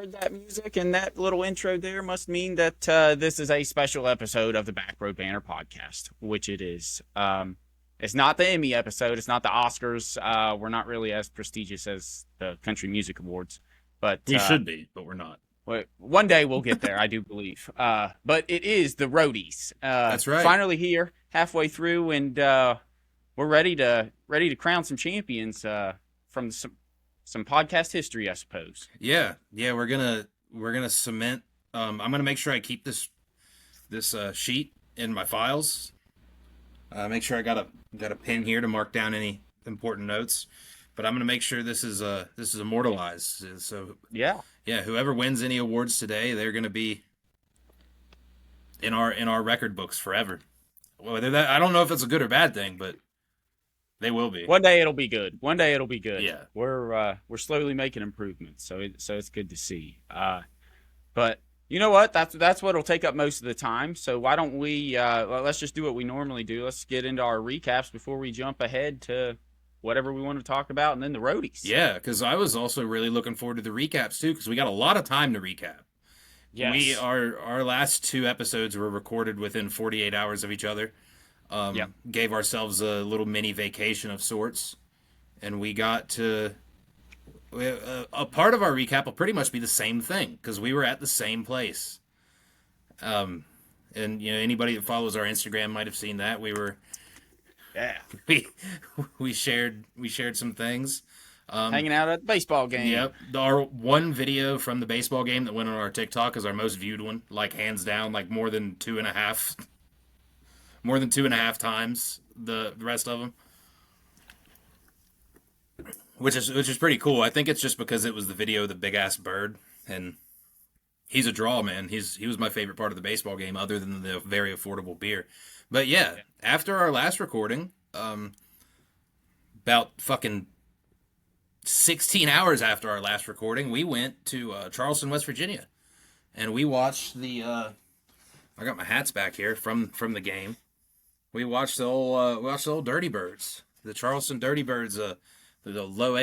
heard that music and that little intro there must mean that this is a special episode of the Backroad Banter podcast, which it is. It's not the Emmy episode. It's not the Oscars. We're not really as prestigious as the Country Music Awards, but we should be, but we're not. One day we'll get there, I do believe. But it is the Roadies. That's right. Finally here, halfway through, and we're ready to crown some champions from some podcast history, I suppose. Yeah. We're gonna cement. I'm gonna make sure I keep this sheet in my files. Make sure I got a pen here to mark down any important notes. But I'm gonna make sure this is immortalized. So yeah, whoever wins any awards today, they're gonna be in our record books forever. Whether that, I don't know if it's a good or bad thing, but they will be. One day it'll be good. Yeah, we're slowly making improvements, so it's good to see. But you know what? That's what'll take up most of the time. So why don't we let's just do what we normally do. Let's get into our recaps before we jump ahead to whatever we want to talk about, and then the Roadies. Yeah, because I was also really looking forward to the recaps too, because we got a lot of time to recap. Yes. Our last two episodes were recorded within 48 hours of each other. Gave ourselves a little mini vacation of sorts, and we got to a part of our recap will pretty much be the same thing because we were at the same place. And anybody that follows our Instagram might have seen that we shared some things. Hanging out at the baseball game. Yep. Our one video from the baseball game that went on our TikTok is our most viewed one, like hands down, like more than two and a half times the rest of them, which is pretty cool. I think it's just because it was the video of the big ass bird, and he's a draw, man. He was my favorite part of the baseball game, other than the very affordable beer. But yeah, after our last recording, about fucking 16 hours after our last recording, we went to Charleston, West Virginia, and we watched the. I got my hats back here from the game. We watched the old Dirty Birds, the Charleston Dirty Birds, the low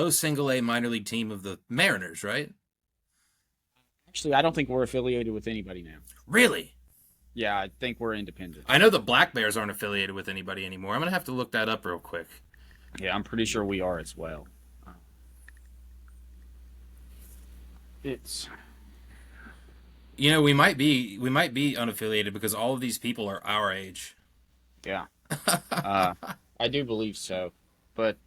single A minor league team of the Mariners, right? Actually, I don't think we're affiliated with anybody now. Really? Yeah, I think we're independent. I know the Black Bears aren't affiliated with anybody anymore. I'm gonna have to look that up real quick. Yeah, I'm pretty sure we are as well. It's. We might be unaffiliated because all of these people are our age. Yeah. I do believe so. But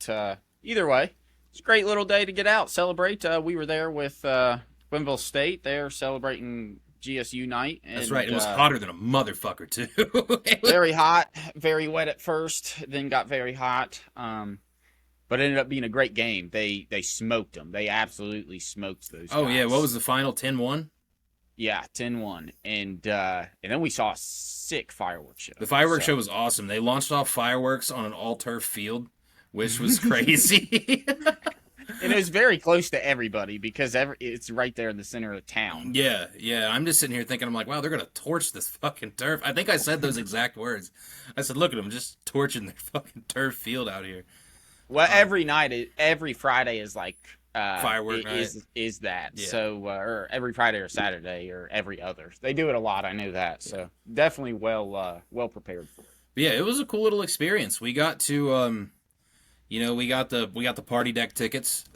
either way, it's a great little day to get out, celebrate. We were there with Glenville State. They're celebrating GSU night. And, that's right. It was hotter than a motherfucker, too. Very hot, very wet at first, then got very hot. But it ended up being a great game. They smoked them. They absolutely smoked those guys. Yeah. What was the final? 10-1? Yeah, 10-1. And then we saw a sick fireworks show. The fireworks show was awesome. They launched off fireworks on an all-turf field, which was crazy. And it was very close to everybody because it's right there in the center of town. Yeah. I'm just sitting here thinking, I'm like, wow, they're going to torch this fucking turf. I think I said those exact words. I said, look at them, just torching their fucking turf field out here. Well, every Friday is like... firework night is that. Yeah. So or every Friday or Saturday or every other. They do it a lot, I know that. So definitely well prepared for it. But yeah, it was a cool little experience. We got to we got the party deck tickets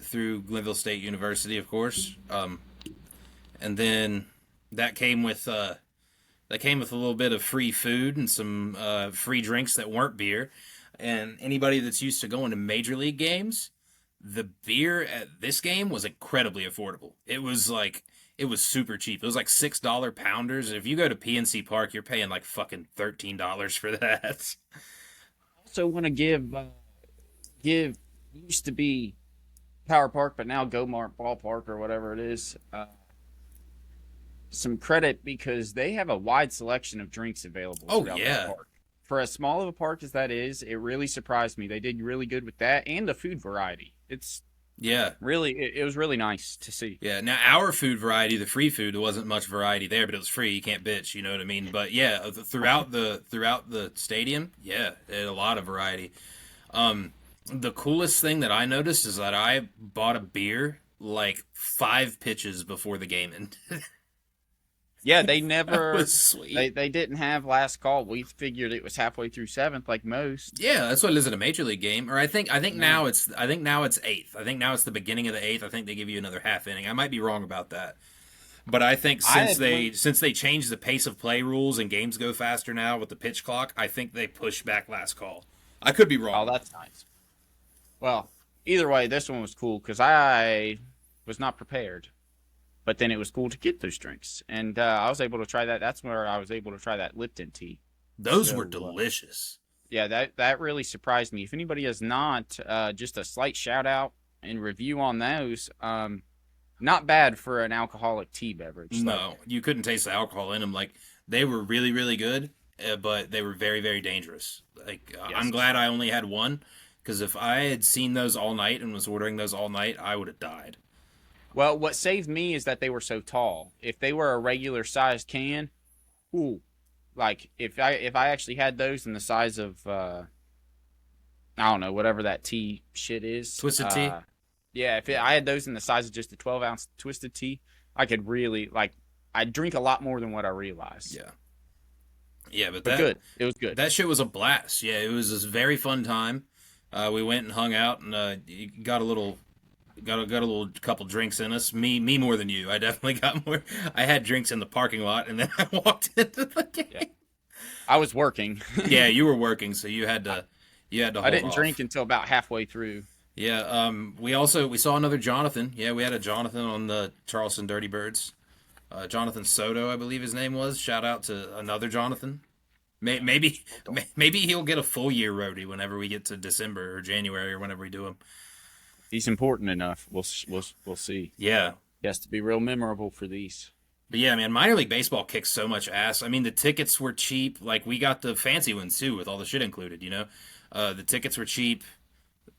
through Glenville State University, of course. And then that came with a little bit of free food and some free drinks that weren't beer. And anybody that's used to going to major league games, the beer at this game was incredibly affordable. It was super cheap. It was like $6 pounders. If you go to PNC Park, you're paying like fucking $13 for that. Also want to give used to be Power Park, but now Gomart Ballpark or whatever it is, some credit because they have a wide selection of drinks available. Oh yeah. Park. For as small of a park as that is, it really surprised me. They did really good with that and the food variety. It was really nice to see. Yeah, now our food variety, the free food, there wasn't much variety there, but it was free. You can't bitch, you know what I mean? But yeah, throughout the stadium, yeah, it had a lot of variety. The coolest thing that I noticed is that I bought a beer like 5 pitches before the game ended. Yeah, they That never was sweet. they didn't have last call. We figured it was halfway through seventh, like most. Yeah, that's what it is in a major league game. Or I think No. now it's eighth. I think now it's the beginning of the eighth. I think they give you another half inning. I might be wrong about that. But I think I since had they went. since they changed the pace of play rules and games go faster now with the pitch clock, I think they push back last call. I could be Oh, wrong. that's nice. Well, either way, this one was cool because I was not prepared. But then it was cool to get those drinks, and I was able to try that. That's where I was able to try that Lipton tea. Those were So delicious. yeah, that really surprised me. If anybody has not, just a slight shout out and review on those. Not bad for an alcoholic tea beverage. Like, No, you couldn't taste the alcohol in them. Like they were really, really good, but they were very, very dangerous. Like I'm yes. glad I only had one because if I had seen those all night and was ordering those all night, I would have died. Well, what saved me is that they were so tall. If they were a regular sized can, ooh, like if I actually had those in the size of I don't know whatever that tea shit is. Twisted tea. Yeah, if I had those in the size of just a 12-ounce twisted tea, I could really like. I'd drink a lot more than what I realized. Yeah, yeah, but But that good, it was good. that shit was a blast. Yeah, it was a very fun time. We went and hung out and got a little got a little couple drinks in us. Me more than you. I definitely got more. I had drinks in the parking lot and then I walked into the Yeah, game. I was working. Yeah, you were working, so you had to I hold didn't off. drink until about halfway through. Yeah, we saw another Jonathan. Yeah, we had a Jonathan on the Charleston Dirty Birds. Jonathan Soto, I believe his name was. Shout out to another Jonathan. Maybe maybe he'll get a full year roadie whenever we get to December or January or whenever we do him. He's important enough. We'll see. Yeah, He has to be real memorable for these. but yeah, man, minor league baseball kicks so much ass. I mean, the tickets were cheap. Like we got the fancy ones too, with all the shit included. The tickets were cheap.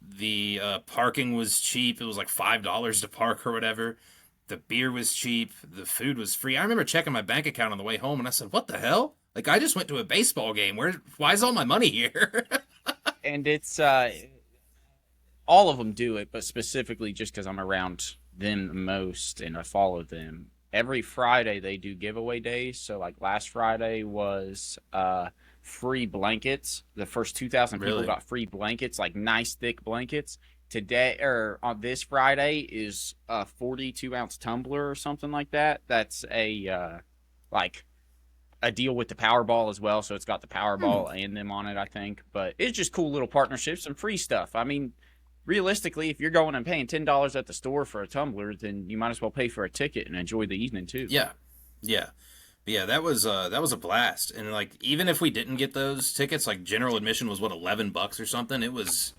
The parking was cheap. It was like $5 to park or whatever. The beer was cheap. The food was free. I remember checking my bank account on the way home, and I said, "What the hell? Like I just went to a baseball game. Why is all my money here?" And it's all of them do it, but specifically just because I'm around them the most and I follow them. Every Friday they do giveaway days. So like last Friday was free blankets. The first 2,000 people Really? got free blankets, like nice thick blankets. Today or on this Friday is a 42-ounce tumbler or something like that. That's a like a deal with the Powerball as well, so it's got the Hmm. Powerball and them on it, I think. But it's just cool little partnerships and free stuff. I mean, realistically, if you're going and paying $10 at the store for a tumbler, then you might as well pay for a ticket and enjoy the evening too. Yeah, yeah, but yeah. That was a blast. And like, even if we didn't get those tickets, like general admission was what $11 or something. It was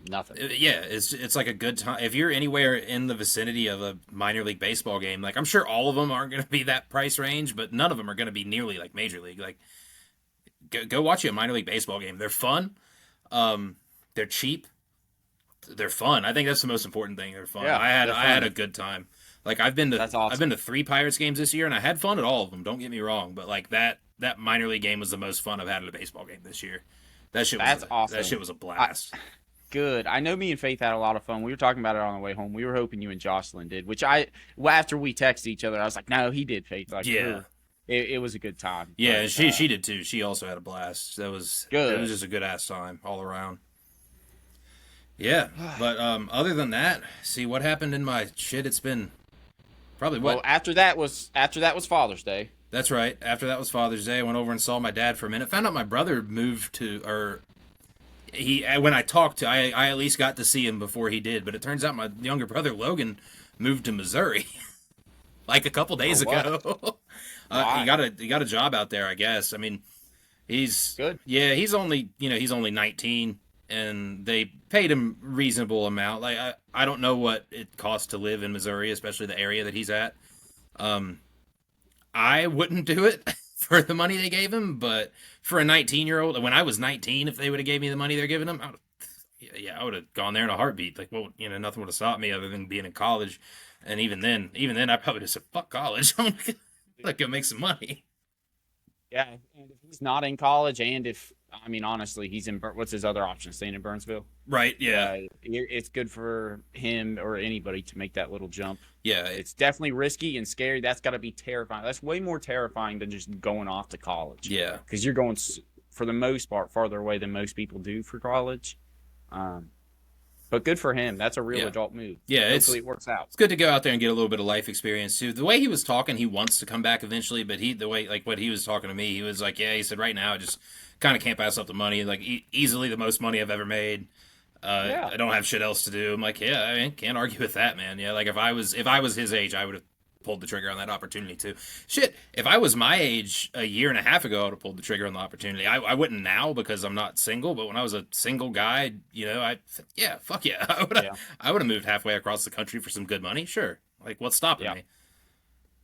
Nothing. yeah. It's like a good time if you're anywhere in the vicinity of a minor league baseball game. Like, I'm sure all of them aren't going to be that price range, but none of them are going to be nearly like major league. Like, go watch a minor league baseball game. They're fun. They're cheap. They're fun. I think that's the most important thing. They're fun. Yeah, they're I had fun. a good time. Like I've That's awesome. been to 3 Pirates games this year, and I had fun at all of them. Don't get me wrong, but like that minor league game was the most fun I've had at a baseball game this year. That's That shit awesome. was a I, blast. Good. I know me and Faith had a lot of fun. We were talking about it on the way home. We were hoping you and Jocelyn did, which well, after we texted each other, I was like, no, he did, Faith. Like, Yeah, it was a good time. yeah. But She did too. She also had a blast. It was good. just a good ass time all around. Yeah, but other than that, see what happened in my shit. It's been probably Well, what. after that was Father's Day. That's right. After that was Father's Day. I went over and saw my dad for a minute. Found out my brother moved to, or he when I talked to, I at least got to see him before he did. But it turns out my younger brother Logan moved to Missouri like a couple For days what? ago. He Why? got a job out there, I guess. I mean, Good. he's only 19, and they paid him reasonable amount. Like I don't know what it costs to live in Missouri, especially the area that he's at. Um, I wouldn't do it for the money they gave him, but for a 19-year-old, when I was 19, if they would have gave me the money they're giving him, yeah, I would have gone there in a heartbeat. Like, well, nothing would have stopped me other than being in college. And even then, I probably just said, "Fuck college. I'm gonna go make some money." Yeah, and if he's not in college, and if I mean, honestly, he's in. What's his other option? Staying in Burnsville. Right? Yeah. It's good for him or anybody to make that little jump. Yeah. It's definitely risky and scary. That's got to be terrifying. That's way more terrifying than just going off to college. Yeah. Because you're going, for the most part, farther away than most people do for college. But good for him. That's a real adult move. Yeah, hopefully it works out. It's good to go out there and get a little bit of life experience too. The way he was talking, he wants to come back eventually, but the way like what he was talking to me, he was like, yeah, he said right now I just kind of can't pass up the money, like easily the most money I've ever made. I don't have shit else to do. I'm like, yeah, I mean, can't argue with that, man. Yeah, like if I was his age, I would have pulled the trigger on that opportunity too. Shit, if I was my age a year and a half ago, I would have pulled the trigger on the opportunity. I wouldn't now because I'm not single, but when I was a single guy, fuck yeah, I would have moved halfway across the country for some good money. Sure, like what's stopping me?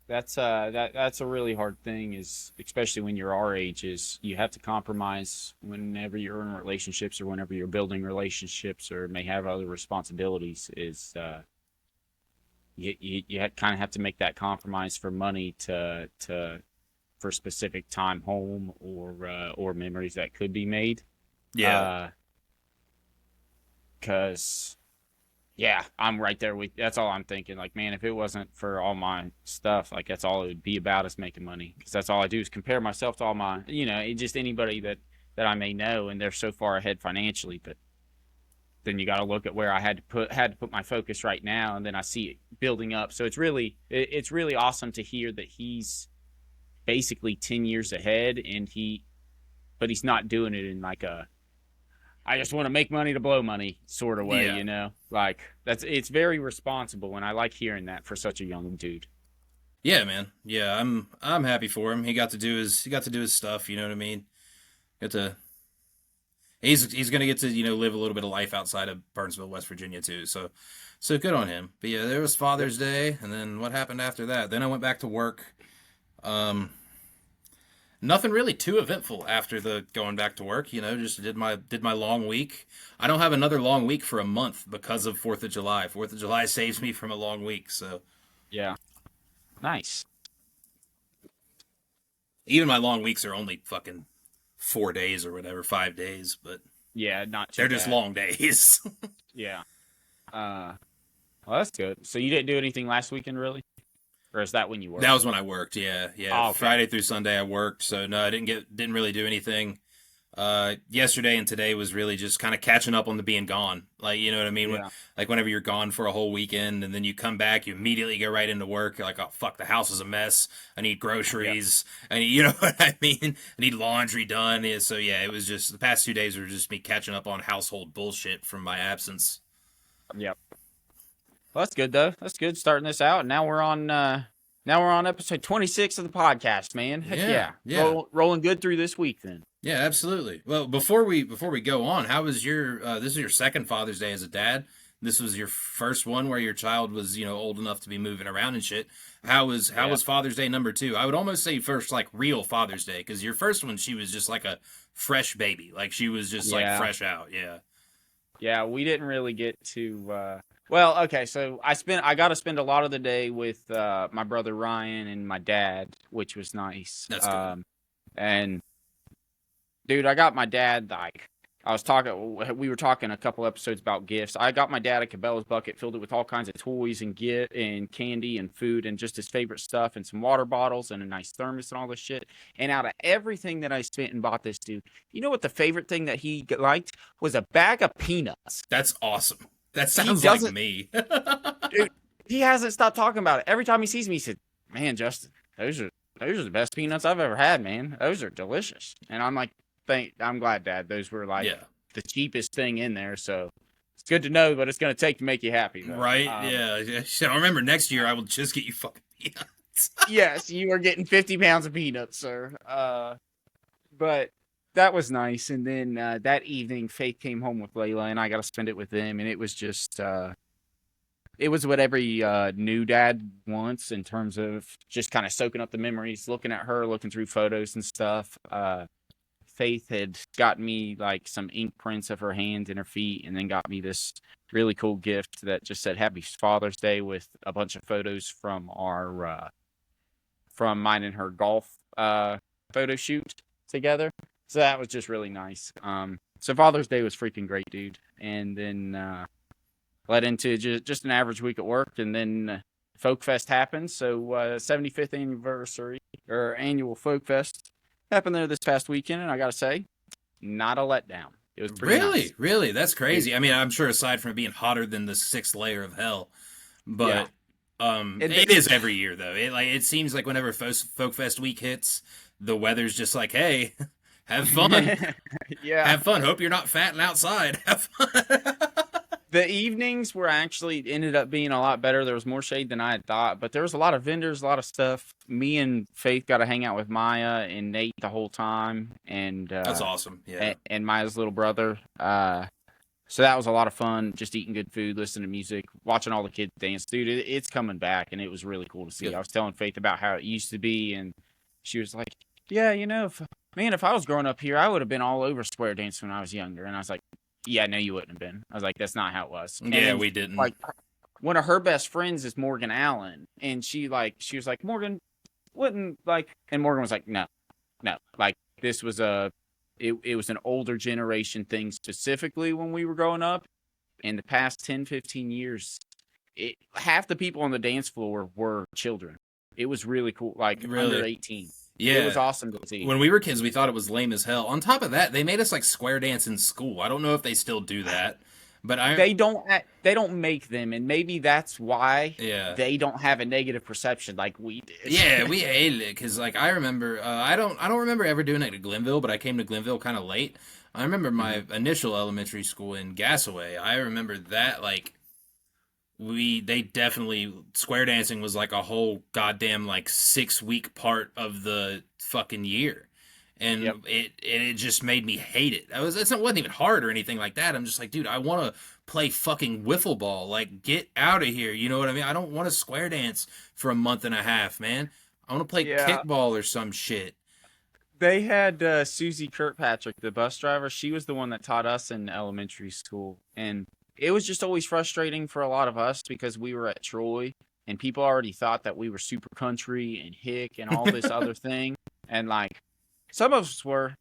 That's that's a really hard thing, is especially when you're our age, is you have to compromise whenever you're in relationships or whenever you're building relationships or may have other responsibilities. Is you kind of have to make that compromise for money for specific time home or memories that could be made. Yeah. Because I'm right there with. That's all I'm thinking. Like, man, if it wasn't for all my stuff, like that's all it would be about, is making money. Because that's all I do is compare myself to all my, just anybody that I may know, and they're so far ahead financially. But then you got to look at where I had to put my focus right now, and then I see it building up. So it's really awesome to hear that he's basically 10 years ahead, but he's not doing it in like a, I just want to make money to blow money sort of way, Like it's very responsible, and I like hearing that for such a young dude. Yeah, man. Yeah, I'm happy for him. He got to do his stuff, you know what I mean? He's gonna get to live a little bit of life outside of Burnsville, West Virginia too. So good on him. But yeah, there was Father's Day, and then what happened after that? Then I went back to work. Nothing really too eventful after the going back to work. Just did my long week. I don't have another long week for a month because of 4th of July. 4th of July saves me from a long week. So yeah, nice. Even my long weeks are only fucking 4 days or whatever, 5 days, but yeah, not too they're bad. just long days. Yeah. Well, that's good. So you didn't do anything last weekend, really? Or is that when you worked? That was when I worked, yeah. Oh, okay. Friday through Sunday I worked, so no, I didn't really do anything. Yesterday and today was really just kind of catching up on the being gone. Like, you know what I mean? Yeah. Like whenever you're gone for a whole weekend and then you come back, you immediately go right into work. You're like, oh fuck, the house is a mess. I need groceries. Yeah. You know what I mean? I need laundry done. Yeah, so yeah, it was just the past 2 days were just me catching up on household bullshit from my absence. Yep. Well, that's good though. That's good starting this out. And now we're on episode 26 of the podcast, man. Heck yeah. Rolling good through this week then. Yeah, absolutely. Well, before we go on, how was your this is your second Father's Day as a dad. This was your first one where your child was, old enough to be moving around and shit. How was Father's Day number 2? I would almost say first, like, real Father's Day, because your first one, she was just like a fresh baby. Like, she was just like fresh out. Yeah. Yeah, we didn't really get to well, okay, so I got to spend a lot of the day with my brother Ryan and my dad, which was nice. That's good. And dude, I got my dad, like, we were talking a couple episodes about gifts. I got my dad a Cabela's bucket, filled it with all kinds of toys and candy and food and just his favorite stuff and some water bottles and a nice thermos and all this shit. And out of everything that I spent and bought this dude, you know what the favorite thing that he liked was? A bag of peanuts. That's awesome. That sounds like me. Dude, he hasn't stopped talking about it. Every time he sees me, he said, man, Justin, those are the best peanuts I've ever had, man. Those are delicious. And I'm like, I'm glad, Dad. Those were like the cheapest thing in there, so it's good to know what it's going to take to make you happy, though. Right? Yeah. So I remember next year I will just get you fucking peanuts. Yes, you are getting 50 pounds of peanuts, sir. But that was nice. And then that evening, Faith came home with Layla, and I got to spend it with them, and it was just it was what every new dad wants in terms of just kind of soaking up the memories, looking at her, looking through photos and stuff. Faith had got me like some ink prints of her hands and her feet, and then got me this really cool gift that just said Happy Father's Day with a bunch of photos from our from mine and her golf photo shoot together. So that was just really nice. So Father's Day was freaking great, dude. And then led into just an average week at work, and then Folk Fest happened. So 75th anniversary or annual Folk Fest happened there this past weekend, and I gotta say, not a letdown. It was pretty nice. Really, that's It, crazy. I mean, I'm sure aside from it being hotter than the sixth layer of hell, yeah, but and it is every year though. It seems like whenever Folk Fest week hits, the weather's just like, hey, have fun, yeah. have fun. Hope you're not fatting outside. Have fun. The evenings were actually ended up being a lot better. There was more shade than I had thought, but there was a lot of vendors, a lot of stuff. Me and Faith got to hang out with Maya and Nate the whole time, and That's awesome. Yeah. and Maya's little brother. So that was a lot of fun. Just eating good food, listening to music, watching all the kids dance. Dude, it's coming back, and it was really cool to see. Yeah. I was telling Faith about how it used to be, and she was like, "Yeah, if I was growing up here, I would have been all over square dance when I was younger." And I was like, "Yeah, no, you wouldn't have been." I was like, "That's not how it was." Yeah, And we didn't. like one of her best friends is Morgan Allen, and she was like, "Morgan wouldn't like," and Morgan was like, "No, no, like this was it was an older generation thing specifically when we were growing up. In the past 10, 15 years, half the people on the dance floor were children. It was really cool, like Really? under 18. Yeah. It was awesome to see. When we were kids, we thought it was lame as hell. On top of that, they made us like square dance in school. I don't know if they still do that, but They don't make them, and maybe that's why yeah. they don't have a negative perception like we did. Yeah, we hated it because like I remember, I don't remember ever doing it at Glenville, but I came to Glenville kind of late. I remember my initial elementary school in Gassaway. I remember that like they definitely square dancing was like a whole goddamn like 6 week part of the fucking year. And Yep. it just made me hate it. It wasn't even hard or anything like that. I'm just like, dude, I want to play fucking wiffle ball. Like, get out of here. You know what I mean? I don't want to square dance for a month and a half, man. I want to play Yeah. kickball or some shit. They had Susie Kirkpatrick, the bus driver. She was the one that taught us in elementary school. And it was just always frustrating for a lot of us because we were at Troy and people already thought that we were super country and hick and all this other thing. And like, some of us were,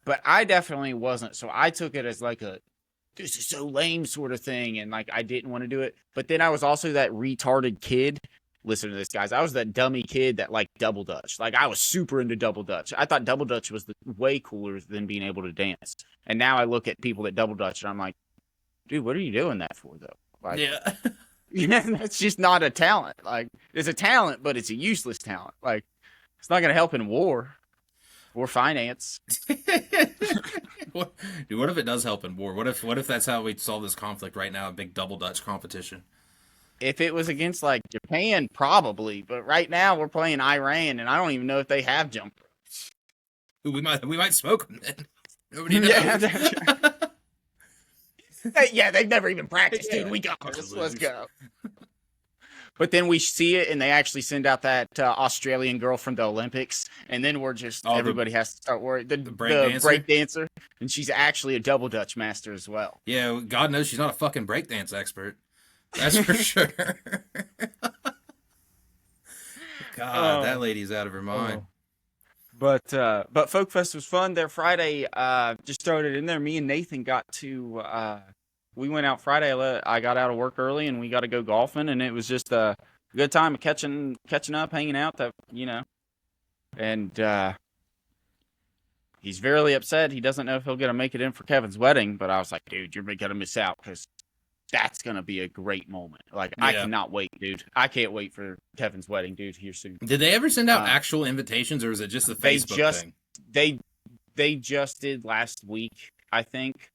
but I definitely wasn't. So I took it as like this is so lame sort of thing. And like, I didn't want to do it. But then I was also that retarded kid. Listen to this, guys. I was that dummy kid that liked double dutch. Like, I was super into double dutch. I thought double dutch was way cooler than being able to dance. And now I look at people that double dutch and I'm like, dude, what are you doing that for, though? Like, Yeah. that's just not a talent. Like, it's a talent, but it's a useless talent. Like, it's not going to help in war or finance. What if it does help in war? What if that's how we solve this conflict right now? A big double dutch competition. If it was against like Japan, probably. But right now we're playing Iran, and I don't even know if they have jump ropes. We might smoke them then. Nobody knows. Yeah, they've never even practiced, dude. We got this. Let's go. But then we see it, and they actually send out that Australian girl from the Olympics, and then we're just everybody has to start worrying. The break dancer, and she's actually a double dutch master as well. Yeah, God knows she's not a fucking breakdance expert. That's for sure. God, that lady's out of her mind. But Folk Fest was fun. There Friday, just started in there. Me and Nathan got to. We went out Friday. I got out of work early, and we got to go golfing, and it was just a good time of catching up, hanging out. And he's very upset. He doesn't know if he'll get to make it in for Kevin's wedding. But I was like, dude, you're gonna miss out because that's gonna be a great moment. Like, I cannot wait, dude. I can't wait for Kevin's wedding, dude, here soon. Did they ever send out actual invitations, or is it just the Facebook thing? They just did last week, I think.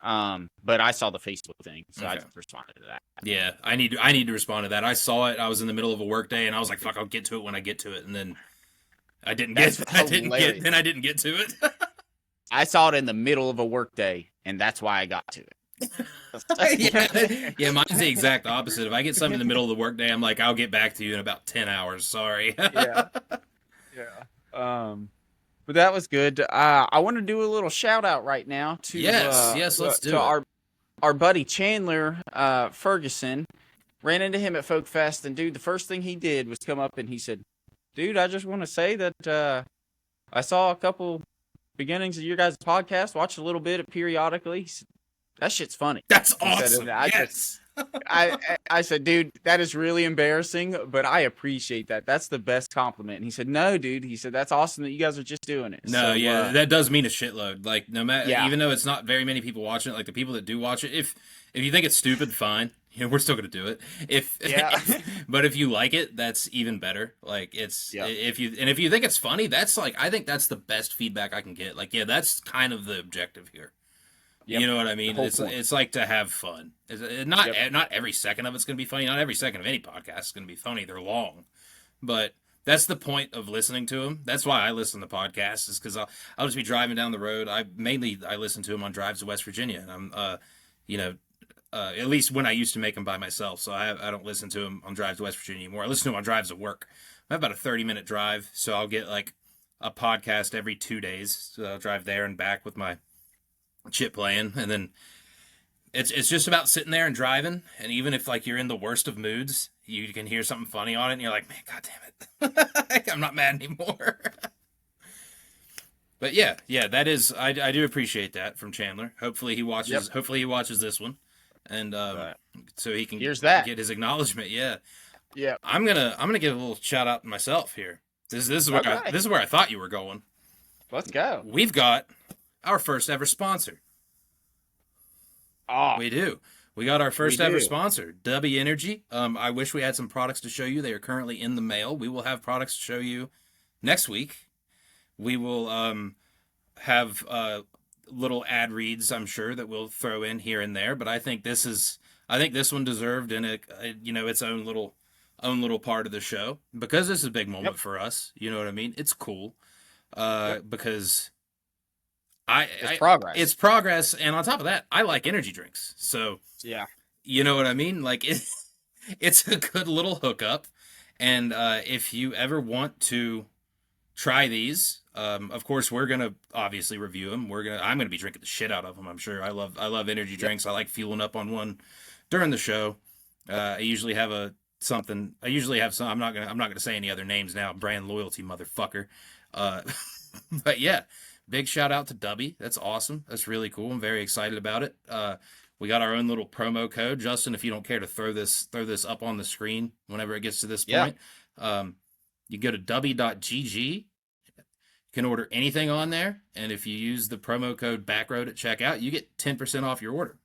But I saw the Facebook thing, so I just responded to that. Yeah, I need to respond to that. I saw it. I was in the middle of a work day, and I was like, "Fuck, I'll get to it when I get to it." And then I didn't get to it. I saw it in the middle of a work day, and that's why I got to it. Yeah, mine's the exact opposite. If I get something in the middle of the work day, I'm like, "I'll get back to you in about 10 hours." Sorry. Yeah. But that was good. I want to do a little shout out right now to let's do it. Our buddy Chandler Ferguson. Ran into him at Folk Fest, and dude, the first thing he did was come up and he said, "Dude, I just want to say that I saw a couple beginnings of your guys' podcast. Watched a little bit periodically. He said, that shit's funny. That's He said, awesome. and I Yes. just, I said, dude, that is really embarrassing, but I appreciate that. That's the best compliment. And he said, no, dude. He said, that's awesome that you guys are just doing it. No, So, yeah, that does mean a shitload. Like, no matter, Yeah. even though it's not very many people watching it, like the people that do watch it, if you think it's stupid, fine. You know, we're still gonna do it. Yeah. But if you like it, that's even better. Like, it's Yeah. if you think it's funny, that's like, I think that's the best feedback I can get. Like, yeah, that's kind of the objective here. Yep. You know what I mean? whole It's point. it's like to have fun. Not Yep. not every second of it's gonna be funny. Not every second of any podcast is gonna be funny. They're long, but that's the point of listening to them. That's why I listen to podcasts, is because I'll just be driving down the road. I listen to them on drives to West Virginia, and I'm you know at least when I used to make them by myself. So I don't listen to them on drives to West Virginia anymore. I listen to them on drives to work. I have about a 30-minute drive, so I'll get like a podcast every 2 days. So I'll drive there and back with my chip playing, and then it's just about sitting there and driving. And even if like you're in the worst of moods, you can hear something funny on it, and you're like, man, god damn it, I'm not mad anymore. But yeah, that is, I do appreciate that from Chandler. Hopefully he watches. Yep. Hopefully he watches this one, and Right. so he can Here's that. get his acknowledgement. Yeah, Yeah. I'm gonna give a little shout out to myself here. This is where Okay. this is where I thought you were going. Let's go. We've got our first ever sponsor. Oh, We do. We got our first We ever do. sponsor, W Energy. I wish we had some products to show you. They are currently in the mail. We will have products to show you next week. We will have little ad reads, I'm sure, that we'll throw in here and there. But I think this one deserved in its own little part of the show, because this is a big moment for us. You know what I mean? It's cool because it's progress. It's progress, and on top of that, I like energy drinks. So yeah. you know what I mean? Like it's a good little hookup. And if you ever want to try these, of course we're gonna obviously review them. I'm gonna be drinking the shit out of them. I'm sure. I love energy drinks. I like fueling up on one during the show. I usually have some. I'm not gonna say any other names now. Brand loyalty, motherfucker. But yeah. Big shout out to Dubby. That's awesome. That's really cool. I'm very excited about it. We got our own little promo code. Justin, if you don't care to throw this up on the screen whenever it gets to this point, you go to dubby.gg. You can order anything on there, and if you use the promo code Backroad at checkout, you get 10% off your order.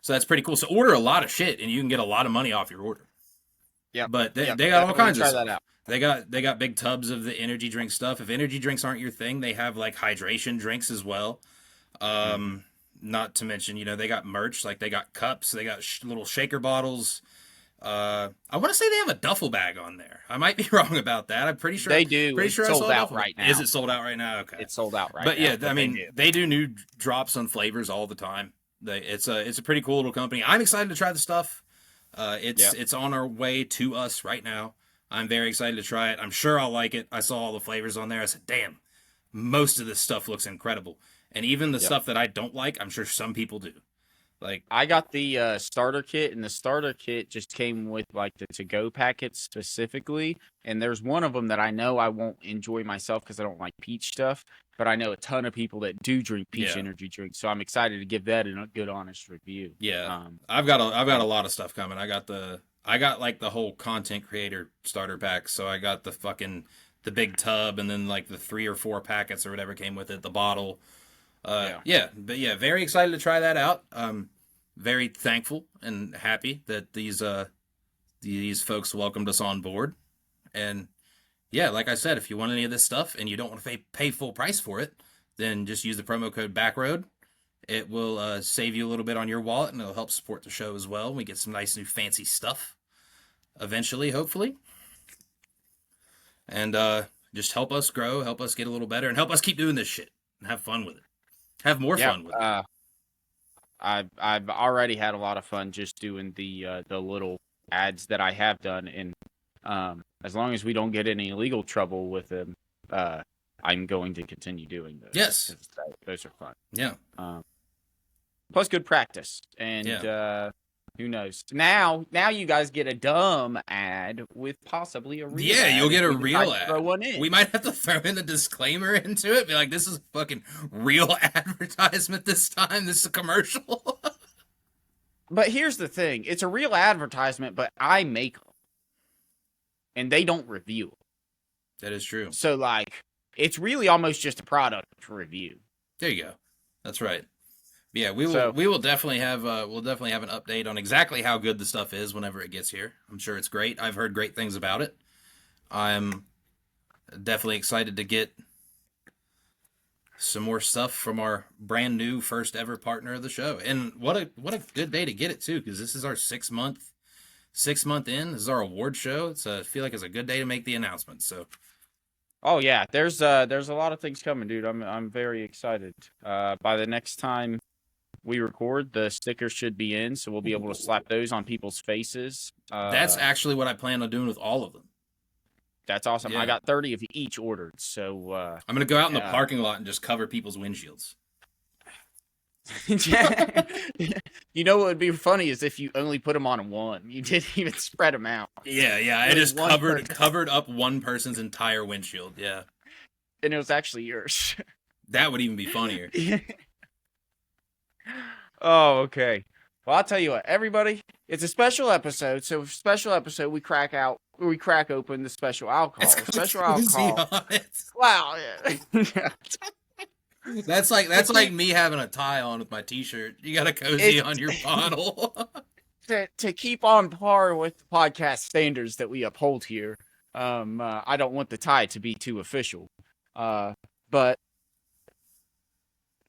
So that's pretty cool. So order a lot of shit, and you can get a lot of money off your order. Yeah. But they got all kinds of try stuff. that out. They got big tubs of the energy drink stuff. If energy drinks aren't your thing, they have like hydration drinks as well. Not to mention, they got merch. Like they got cups, they got little shaker bottles. I want to say they have a duffel bag on there. I might be wrong about that. I'm pretty sure They do. Pretty It's sure I sold saw a out duffel right bag. now. Is it sold out right now? Okay, It's sold out right but now. Yeah, I mean, they do new drops on flavors all the time. It's a pretty cool little company. I'm excited to try the stuff. It's on our way to us right now. I'm very excited to try it. I'm sure I'll like it. I saw all the flavors on there. I said, damn, most of this stuff looks incredible. And even the stuff that I don't like, I'm sure some people do. Like, I got the starter kit, and the starter kit just came with like the to-go packets specifically. And there's one of them that I know I won't enjoy myself because I don't like peach stuff. But I know a ton of people that do drink peach energy drinks, so I'm excited to give that a good, honest review. Yeah, I've got a lot of stuff coming. I got like the whole content creator starter pack. So I got the big tub, and then like the 3 or 4 packets or whatever came with it, the bottle. Very excited to try that out. Very thankful and happy that these folks welcomed us on board. And yeah, like I said, if you want any of this stuff and you don't want to pay full price for it, then just use the promo code Backroad. It will save you a little bit on your wallet, and it'll help support the show as well. We get some nice new fancy stuff eventually, hopefully. And just help us grow, help us get a little better, and help us keep doing this shit and have fun with it. Have more fun with it. I've already had a lot of fun just doing the little ads that I have done, and as long as we don't get any legal trouble with them, I'm going to continue doing those. Yes, those are fun. Yeah. Plus, good practice, and Who knows? Now you guys get a dumb ad with possibly a real Yeah, ad you'll if get a we decide real to ad. throw one in. We might have to throw in a disclaimer into it. Be like, this is a fucking real advertisement this time. This is a commercial. But here's the thing: it's a real advertisement, but I make them, and they don't review them. That is true. So like, it's really almost just a product review. There you go. That's right. Yeah, we will definitely have an update on exactly how good the stuff is whenever it gets here. I'm sure it's great. I've heard great things about it. I'm definitely excited to get some more stuff from our brand new first ever partner of the show. And what a good day to get it too, because this is our 6 month in. This is our award show. I feel like it's a good day to make the announcement. So oh yeah, there's a lot of things coming, dude. I'm very excited. By the next time we record, the stickers should be in, so we'll be able to slap those on people's faces. that's actually what I plan on doing with all of them. That's awesome. Yeah. I got 30 of each ordered, so I'm gonna go out in the parking lot and just cover people's windshields. You know what would be funny is if you only put them on one. You didn't even spread them out. Yeah. I just covered up one person's entire windshield. Yeah, and it was actually yours. That would even be funnier. Oh, okay. Well, I'll tell you what, everybody. It's a special episode. So, special episode, we crack open the special alcohol. Special alcohol. Wow. Yeah. That's like me having a tie on with my T-shirt. You got a cozy on your bottle. to keep on par with the podcast standards that we uphold here, I don't want the tie to be too official. But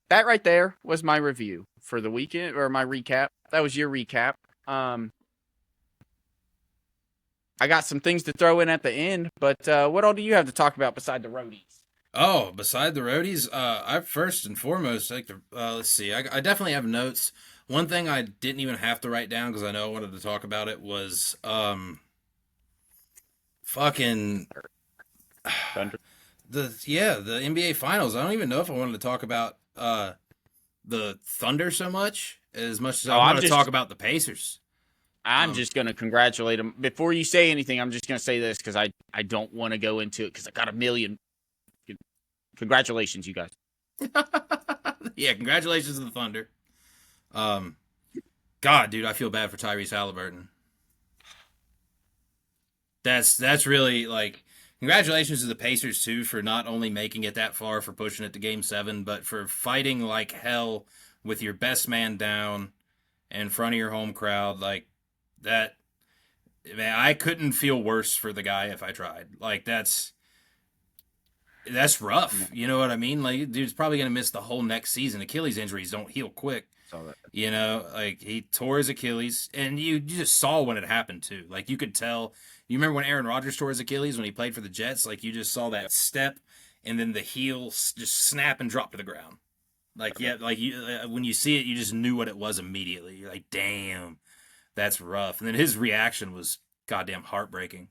that right there was my review for the weekend, or my recap. That was your recap. I got some things to throw in at the end, but what all do you have to talk about beside the Roadies? Oh, beside the Roadies, I first and foremost like the. Let's see, I definitely have notes. One thing I didn't even have to write down because I know I wanted to talk about it was fucking Thunder. the NBA Finals. I don't even know if I wanted to talk about the Thunder so much as I want to talk about the Pacers. I'm just going to congratulate them. Before you say anything, I'm just going to say this because I don't want to go into it because I got a million. Congratulations, you guys. Yeah, congratulations to the Thunder. God, dude, I feel bad for Tyrese Halliburton. That's really like congratulations to the Pacers too for not only making it that far, for pushing it to Game 7, but for fighting like hell with your best man down in front of your home crowd. Like that, man, I couldn't feel worse for the guy if I tried. Like that's rough. You know what I mean? Like, dude's probably gonna miss the whole next season. Achilles injuries don't heal quick. You know, like he tore his Achilles, and you just saw when it happened too. Like you could tell. You remember when Aaron Rodgers tore his Achilles when he played for the Jets? Like you just saw that step, and then the heel just snap and drop to the ground. Like like you when you see it, you just knew what it was immediately. You're like, damn, that's rough. And then his reaction was goddamn heartbreaking.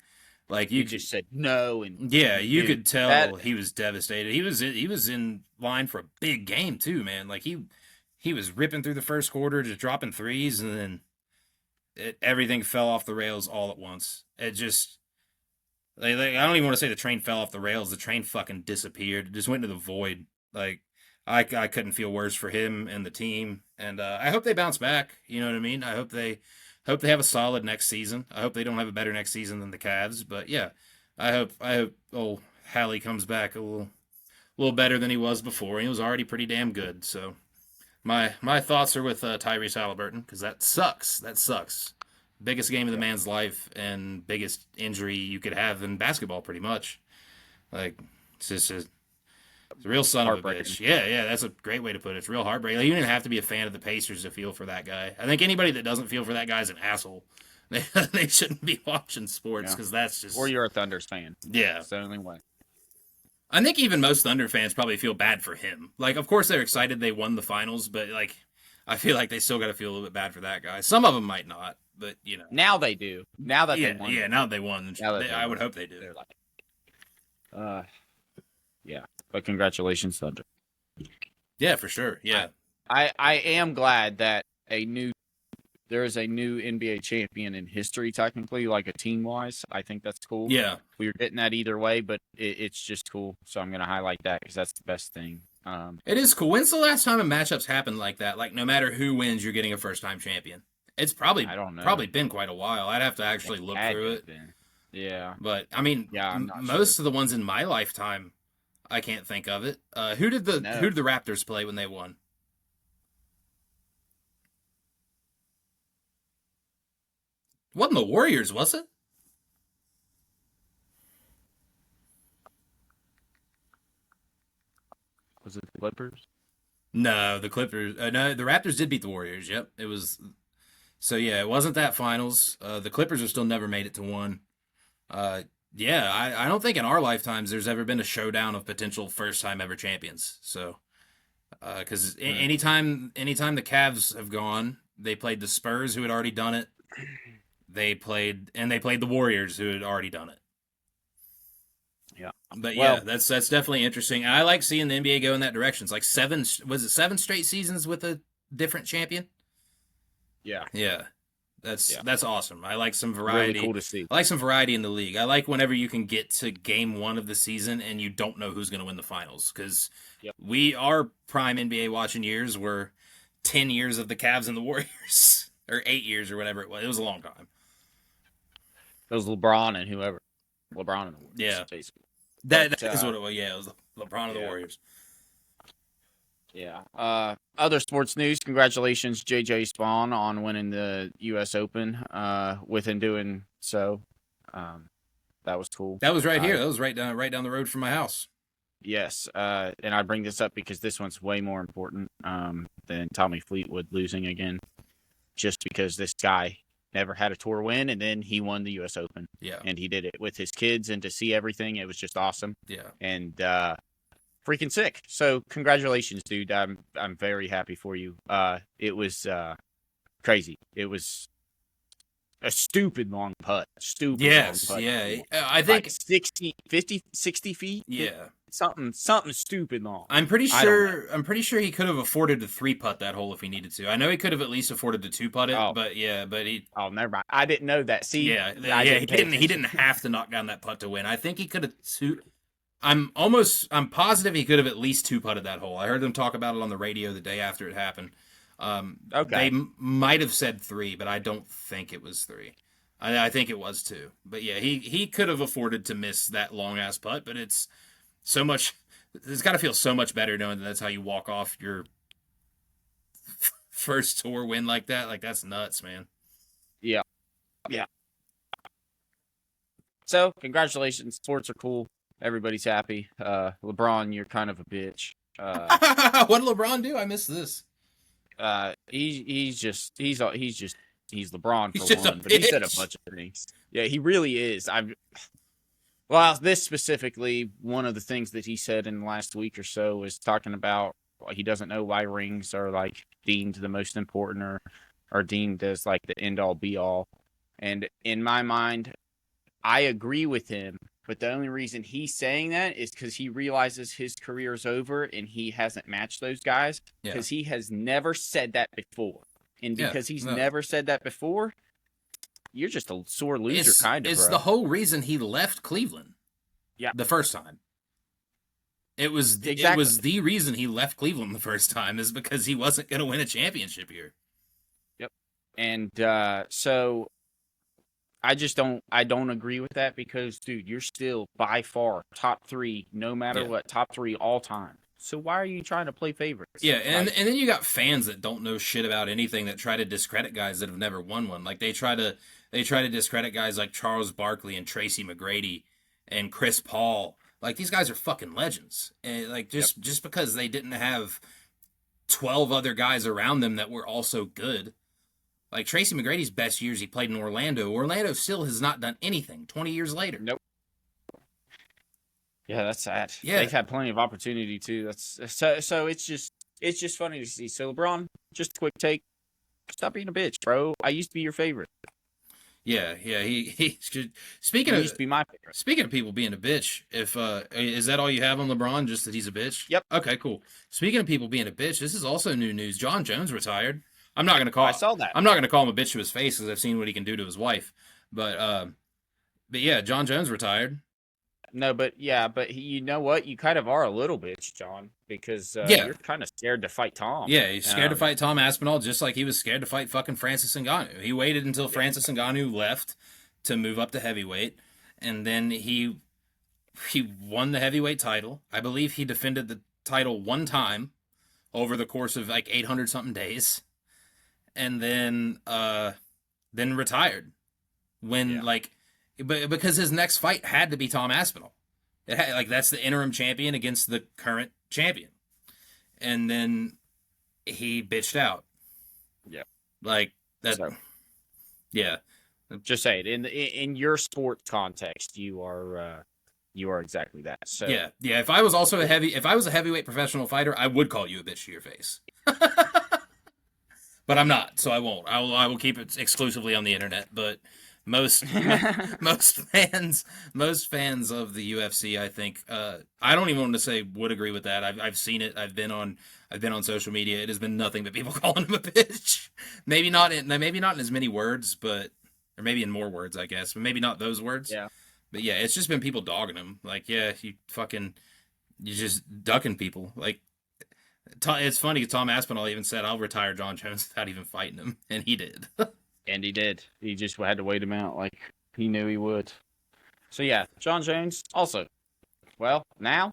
Like you just said no, and yeah, you could tell he was devastated. He was in line for a big game too, man. Like he was ripping through the first quarter, just dropping threes, and then everything fell off the rails all at once. It just I don't even want to say the train fell off the rails. The train fucking disappeared. It just went into the void. Like I couldn't feel worse for him and the team, and I hope they bounce back. You know what I mean? I hope they have a solid next season. I hope they don't have a better next season than the Cavs. But yeah, I hope old Hallie comes back a little better than he was before. He was already pretty damn good. So my thoughts are with Tyrese Halliburton because that sucks. That sucks. Biggest game of the man's life and biggest injury you could have in basketball, pretty much. Like it's just it's a real son of a bitch. Yeah, that's a great way to put it. It's real heartbreaking. Like, you didn't have to be a fan of the Pacers to feel for that guy. I think anybody that doesn't feel for that guy is an asshole. They shouldn't be watching sports because that's just... Or you're a Thunder's fan. Yeah. That's the only way. I think even most Thunder fans probably feel bad for him. Like, of course they're excited they won the finals, but, like, I feel like they still got to feel a little bit bad for that guy. Some of them might not, but, you know. Now they do. Now that they won. Yeah, now that they won. I would hope they do. They're like... Yeah, but congratulations, Thunder. Yeah, for sure. Yeah, I am glad that a new there is a new NBA champion in history, technically, like a team wise. I think that's cool. Yeah. We were getting that either way, but it's just cool. So I'm gonna highlight that because that's the best thing. It is cool. When's the last time a matchup's happened like that? Like, no matter who wins, you're getting a first-time champion. It's probably I don't know. probably been quite a while. I'd have to actually look through it. Yeah. But I mean, Yeah, I'm not most sure. of the ones in my lifetime, I can't think of it. Who did the Raptors play when they won? Wasn't the Warriors, was it? Was it the Clippers? No, the Clippers. No, the Raptors did beat the Warriors. Yep, it was. So yeah, it wasn't that finals. The Clippers have still never made it to one. Yeah, I don't think in our lifetimes there's ever been a showdown of potential first time ever champions. So, because anytime the Cavs have gone, they played the Spurs who had already done it. They played the Warriors who had already done it. Yeah, but yeah, that's definitely interesting. And I like seeing the NBA go in that direction. It's like seven straight seasons with a different champion? Yeah. That's awesome. I like some variety. Really cool to see. I like some variety in the league. I like whenever you can get to game 1 of the season and you don't know who's going to win the finals, because our prime NBA watching years were 10 years of the Cavs and the Warriors, or 8 years or whatever it was. It was a long time. It was LeBron and whoever. LeBron and the Warriors. Yeah. Basically. That is what it was. Yeah, it was LeBron and the Warriors. Yeah. Other sports news. Congratulations, JJ Spawn, on winning the U.S. Open. With him doing so, that was cool. That was right here. That was right down the road from my house. Yes. And I bring this up because this one's way more important than Tommy Fleetwood losing again. Just because this guy never had a tour win, and then he won the U.S. Open. Yeah. And he did it with his kids, and to see everything, it was just awesome. Yeah. And freaking sick. So congratulations, dude. I'm very happy for you. It was crazy. It was a stupid long putt. Yes, long putt. Yeah. I think like 60 feet. Yeah. Something stupid long. I'm pretty sure he could have afforded to 3-putt that hole if he needed to. I know he could have at least afforded to 2-putt it, but he. Oh, never mind. I didn't know that. See, he didn't have to knock down that putt to win. I think he could have I'm positive he could have at least 2-putted that hole. I heard them talk about it on the radio the day after it happened. Okay. They might have said 3, but I don't think it was 3. I think it was 2. But yeah, he could have afforded to miss that long ass putt, but it's so much. It's got to feel so much better knowing that that's how you walk off your first tour win like that. Like, that's nuts, man. Yeah. So congratulations. Sports are cool. Everybody's happy. LeBron, you're kind of a bitch. What did LeBron do? I missed this. He's LeBron He's for just one, a but he said a bitch. bunch of things. Yeah, he really is. Well, this specifically, one of the things that he said in the last week or so was talking about he doesn't know why rings are like deemed the most important or deemed as like the end all be all. And in my mind, I agree with him. But the only reason he's saying that is because he realizes his career's over and he hasn't matched those guys. Because he has never said that before. And because he's never said that before, you're just a sore loser, It's bro. the whole reason he left Cleveland. Yeah. The first time. It was the reason he left Cleveland the first time is because he wasn't going to win a championship here. Yep. And so I don't agree with that because, dude, you're still by far top 3, no matter what, top 3 all time. So why are you trying to play favorites? Yeah, and then you got fans that don't know shit about anything that try to discredit guys that have never won one. Like they try to discredit guys like Charles Barkley and Tracy McGrady and Chris Paul. Like, these guys are fucking legends. And like just because they didn't have 12 other guys around them that were also good. Like, Tracy McGrady's best years he played in Orlando. Orlando still has not done anything 20 years later. Nope. Yeah, that's sad. Yeah. They've had plenty of opportunity too. That's so it's just funny to see. So LeBron, just a quick take. Stop being a bitch, bro. I used to be your favorite. Yeah. He He used to be my favorite. Speaking of people being a bitch, is that all you have on LeBron? Just that he's a bitch? Yep. Okay, cool. Speaking of people being a bitch, this is also new news. John Jones retired. I'm not gonna call. I saw that. I'm not gonna call him a bitch to his face because I've seen what he can do to his wife. But yeah, John Jones retired. No, but you know what? You kind of are a little bitch, John, because Yeah. you're kind of scared to fight Tom. Yeah, he's scared to fight Tom Aspinall, just like he was scared to fight fucking Francis Ngannou. He waited until Francis Ngannou left to move up to heavyweight, and then he won the heavyweight title. I believe he defended the title one time over the course of like 800 something days, and then retired when but because his next fight had to be Tom Aspinall. It had, like, that's the interim champion against the current champion, and then he bitched out. Yeah, like that. So, yeah, just say it in your sport context. You are exactly that. So yeah. If I was a heavyweight professional fighter, I would call you a bitch to your face. But I'm not, so I won't. I will keep it exclusively on the internet. But most fans of the UFC, I think, I don't even want to say would agree with that. I've seen it. I've been on social media. It has been nothing but people calling him a bitch. Maybe not in as many words, or maybe in more words, I guess. But maybe not those words. Yeah. But yeah, it's just been people dogging him. Like, yeah, you're just ducking people. Like, it's funny. Tom Aspinall even said, "I'll retire John Jones without even fighting him," and he did. And he did. He just had to wait him out like he knew he would. So yeah, John Jones also. Well, now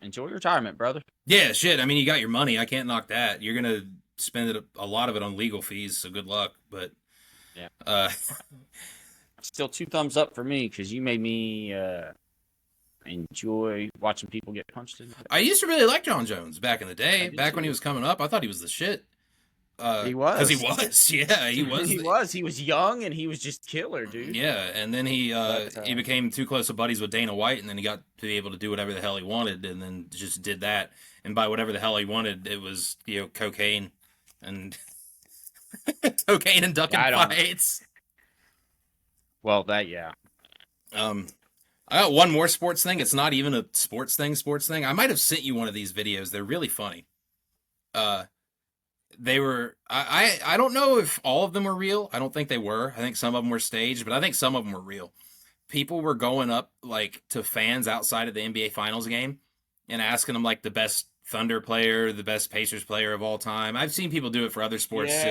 enjoy your retirement, brother. Yeah, shit. I mean, you got your money. I can't knock that. You're gonna spend a lot of it on legal fees, so good luck. But yeah, still 2 thumbs up for me because you made me enjoy watching people get punched in the face. I used to really like John Jones back in the day. Back when he was coming up, I thought he was the shit. He was. Because he was. Yeah, he was. He was young and he was just killer, dude. Yeah, and then he became too close of buddies with Dana White, and then he got to be able to do whatever the hell he wanted, and then just did that. And by whatever the hell he wanted, it was, cocaine and ducking fights. Well, yeah. I got one more sports thing. It's not even a sports thing. I might have sent you one of these videos. They're really funny. They were, I don't know if all of them were real. I don't think they were. I think some of them were staged, but I think some of them were real. People were going up, like, to fans outside of the NBA Finals game and asking them, like, the best Thunder player, the best Pacers player of all time. I've seen people do it for other sports, too.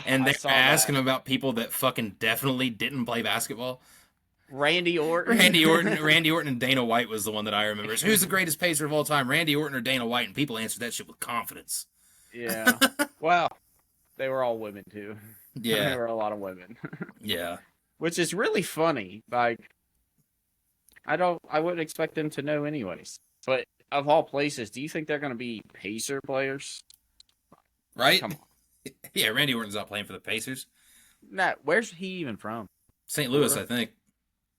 And they're asking them about people that fucking definitely didn't play basketball. Randy Orton and Dana White was the one that I remember. So who's the greatest Pacer of all time, Randy Orton or Dana White? And people answered that shit with confidence. Yeah. Well, they were all women too. Yeah. There were a lot of women. Yeah. Which is really funny. Like, I wouldn't expect them to know anyways. But of all places, do you think they're going to be Pacer players? Right? Come on. Yeah, Randy Orton's not playing for the Pacers. Nah, where's he even from? St. Louis, I think.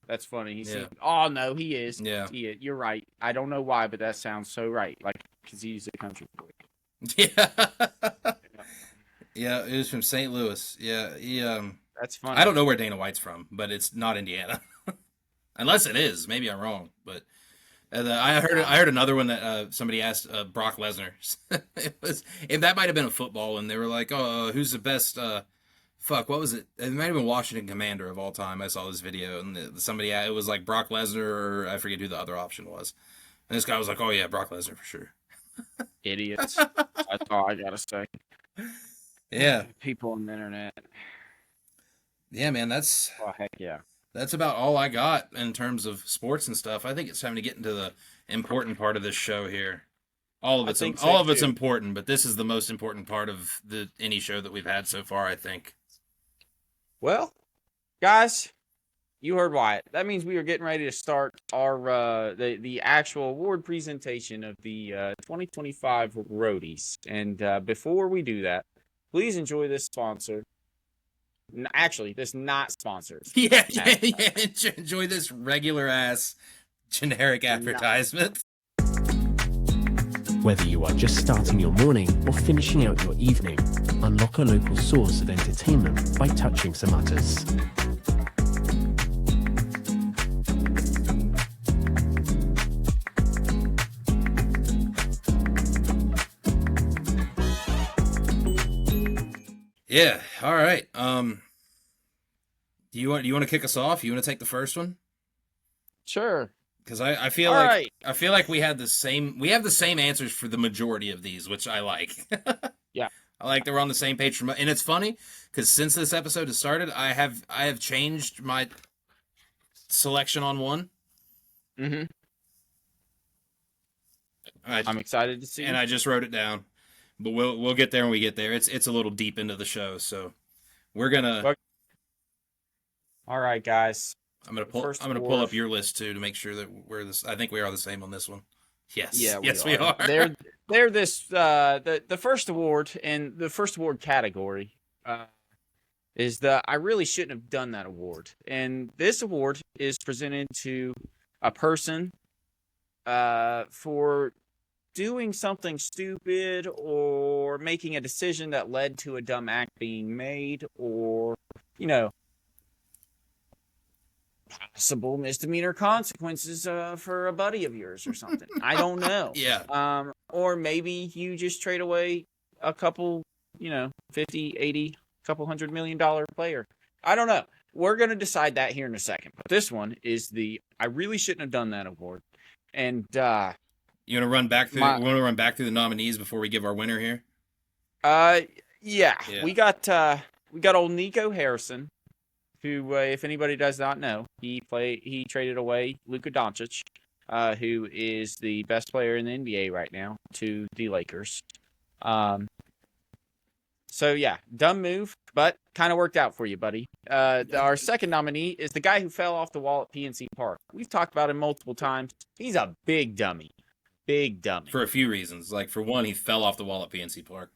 That's funny. Yeah. Oh, no, he is. Yeah. You're right. I don't know why, but that sounds so right. Like, because he's a country boy. Yeah. Yeah, it was from St. Louis. Yeah, That's funny. I don't know where Dana White's from, but it's not Indiana. Unless it is. Maybe I'm wrong, but I heard another one that somebody asked Brock Lesnar. That might have been a football, and they were like, "Oh, who's the best what was it? It might have been Washington Commander of all time." I saw this video, and it was like Brock Lesnar, or I forget who the other option was. And this guy was like, "Oh yeah, Brock Lesnar for sure." Idiots. That's all I gotta say. Yeah. People on the internet. Yeah, man, Oh, heck yeah. That's about all I got in terms of sports and stuff. I think it's time to get into the important part of this show here. All of it's important, but this is the most important part of any show that we've had so far, I think. Well, guys, you heard Wyatt. That means we are getting ready to start our the actual award presentation of the 2025 Roadies. And before we do that, please enjoy this sponsor. Actually, this not sponsored. Yeah. Enjoy this regular ass generic advertisement. Whether you are just starting your morning or finishing out your evening, unlock a local source of entertainment by touching some udders. Yeah. All right. Do you want to kick us off? You want to take the first one? Sure. Because I feel All like right. we have the same answers for the majority of these, which I like. Yeah. I like that we're on the same page and it's funny because since this episode has started, I have changed my selection on one. Mm-hmm. I'm excited to see. And I just wrote it down, but we'll get there when we get there. It's a little deep into the show, so we're gonna. All right, guys. I'm gonna pull up your list too to make sure that we're this. I think we are the same on this one. Yes. Yeah, yes, we are. They're this the first award, and the first award category is the I really shouldn't have done that award. And this award is presented to a person for doing something stupid or making a decision that led to a dumb act being made, or possible misdemeanor consequences for a buddy of yours or something. I don't know. Yeah. Or maybe you just trade away a couple, 50, 80, couple $100 million player. I don't know. We're going to decide that here in a second. But this one is the I really shouldn't have done that award. And you want to run back through the nominees before we give our winner here? Yeah. We got old Nico Harrison, who, if anybody does not know, he traded away Luka Doncic, who is the best player in the NBA right now, to the Lakers. So yeah, dumb move, but kind of worked out for you, buddy. Our second nominee is the guy who fell off the wall at PNC Park. We've talked about him multiple times. He's a big dummy. Big dummy. For a few reasons. Like, for one, he fell off the wall at PNC Park.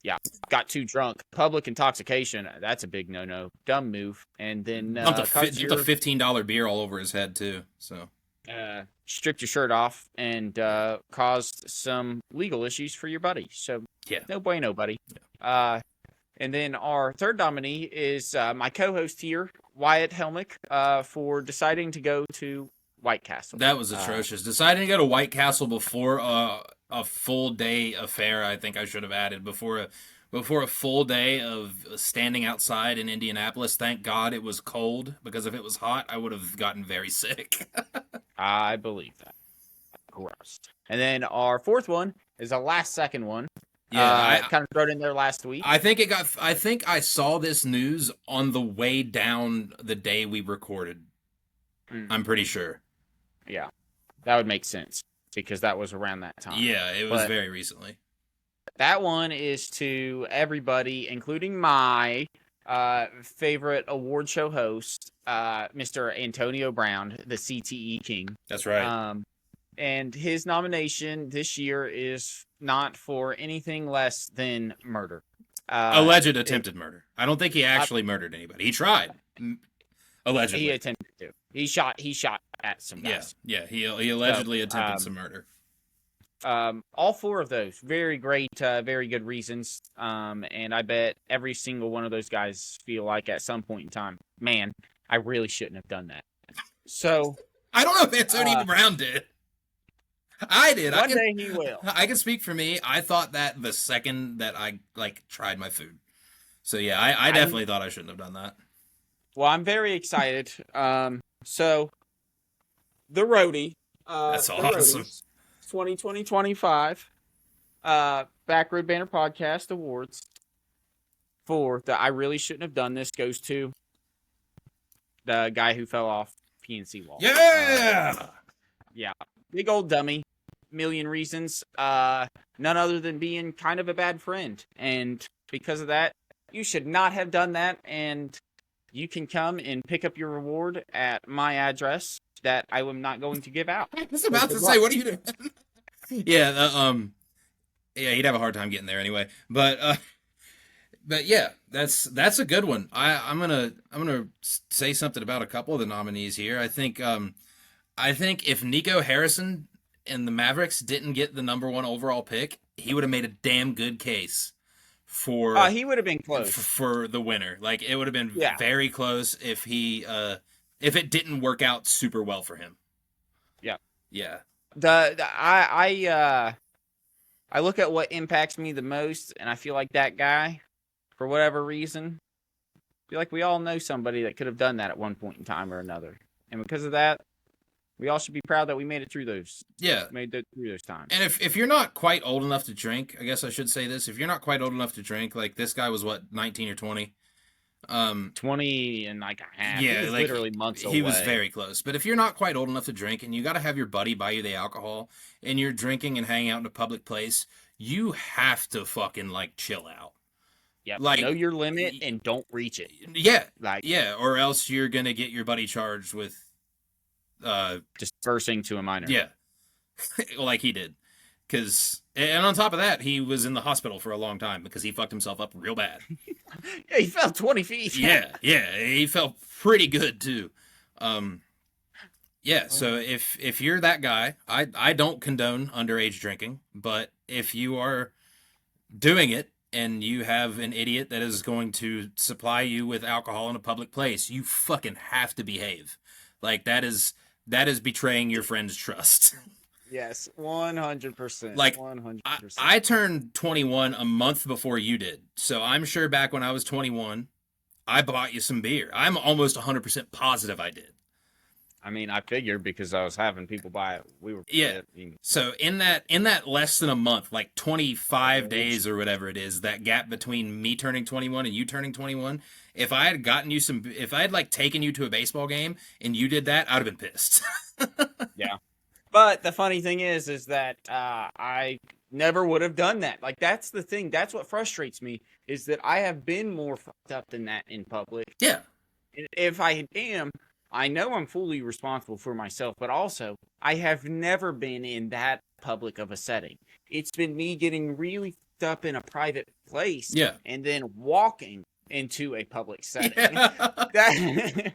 Yeah, got too drunk. Public intoxication, that's a big no-no. Dumb move. And then dumped a $15 beer all over his head, too. So stripped your shirt off and caused some legal issues for your buddy. So yeah, no bueno, buddy. Yeah. And then our third nominee is my co-host here, Wyatt Helmick, for deciding to go to White Castle. That was atrocious. Deciding to go to White Castle before a full day affair, I think I should have added, before a full day of standing outside in Indianapolis. Thank God it was cold, because if it was hot, I would have gotten very sick. I believe that. Gross. And then our fourth one is a last-second one. Yeah, I kind of thrown in there last week. I think I saw this news on the way down the day we recorded. I'm pretty sure. Yeah, that would make sense, because that was around that time. Yeah, it was very recently. That one is to everybody, including my favorite award show host, Mr. Antonio Brown, the CTE King. That's right. And his nomination this year is not for anything less than murder. Alleged attempted murder. I don't think he actually murdered anybody. He tried. Allegedly. He attempted to. He shot at some guys. Yeah. He allegedly attempted some murder. All four of those, very great, very good reasons. And I bet every single one of those guys feel like at some point in time, man, I really shouldn't have done that. So I don't know if Antonio Brown did. I did. One day he will. I can speak for me. I thought that the second that I tried my food. So yeah, I definitely thought I shouldn't have done that. Well, I'm very excited. So the Roadie. That's awesome. 2020-25 Backroad Banter Podcast Awards for the I really shouldn't have done this goes to the guy who fell off PNC wall. Yeah. Yeah. Big old dummy. Million reasons. None other than being kind of a bad friend. And because of that, you should not have done that. And you can come and pick up your reward at my address that I am not going to give out. I was about to say, what are you doing? Yeah, he'd have a hard time getting there anyway. But yeah, that's a good one. I'm gonna say something about a couple of the nominees here. I think if Nico Harrison and the Mavericks didn't get the number 1 overall pick, he would have made a damn good case for. He would have been close for the winner. Like, it would have been very close if if it didn't work out super well for him. Yeah. Yeah. I look at what impacts me the most, and I feel like that guy for whatever reason. I feel like we all know somebody that could have done that at one point in time or another. And because of that, we all should be proud that we made it through those. Yeah. Through those times. And if you're not quite old enough to drink, I guess I should say this. If you're not quite old enough to drink, like this guy was what, 19 or 20? 20 and like a half. Yeah, he was like, literally months away. He was very close. But if you're not quite old enough to drink and you got to have your buddy buy you the alcohol and you're drinking and hanging out in a public place, you have to fucking like chill out. Yeah, like, know your limit and don't reach it. Yeah, like or else you're gonna get your buddy charged with dispersing to a minor. Yeah, like he did. And on top of that, he was in the hospital for a long time because he fucked himself up real bad. Yeah, he fell 20 feet. yeah, he fell pretty good too. Yeah, so if you're that guy, I don't condone underage drinking, but if you are doing it and you have an idiot that is going to supply you with alcohol in a public place, you fucking have to behave. Like that is betraying your friend's trust. Yes, 100%. Like 100%. I turned 21 a month before you did. So I'm sure back when I was 21, I bought you some beer. I'm almost 100% positive I did. I mean, I figured because I was having people buy it. We were So in that less than a month, like 25 days or whatever it is, that gap between me turning 21 and you turning 21, if I had like taken you to a baseball game and you did that, I'd have been pissed. Yeah. But the funny thing is that I never would have done that. Like, that's the thing. That's what frustrates me, is that I have been more fucked up than that in public. Yeah. If I am, I know I'm fully responsible for myself, but also I have never been in that public of a setting. It's been me getting really fucked up in a private place, and then walking into a public setting. Yeah.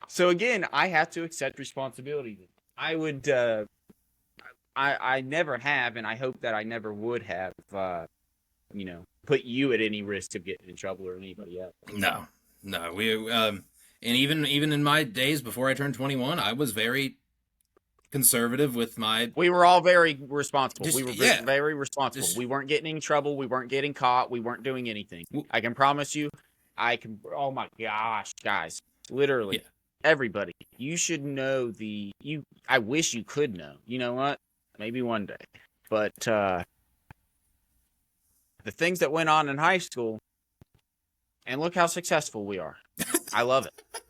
So again, I have to accept responsibility. I would, I never have, and I hope that I never would have, put you at any risk of getting in trouble or anybody else. No, we, and even in my days before I turned 21, I was very conservative with my... We were all very responsible. We were very responsible. We weren't getting in trouble. We weren't getting caught. We weren't doing anything. I can promise you, oh my gosh, guys, literally. Everybody, you should know I wish you could know. You know what? Maybe one day. But the things that went on in high school, and look how successful we are. I love it.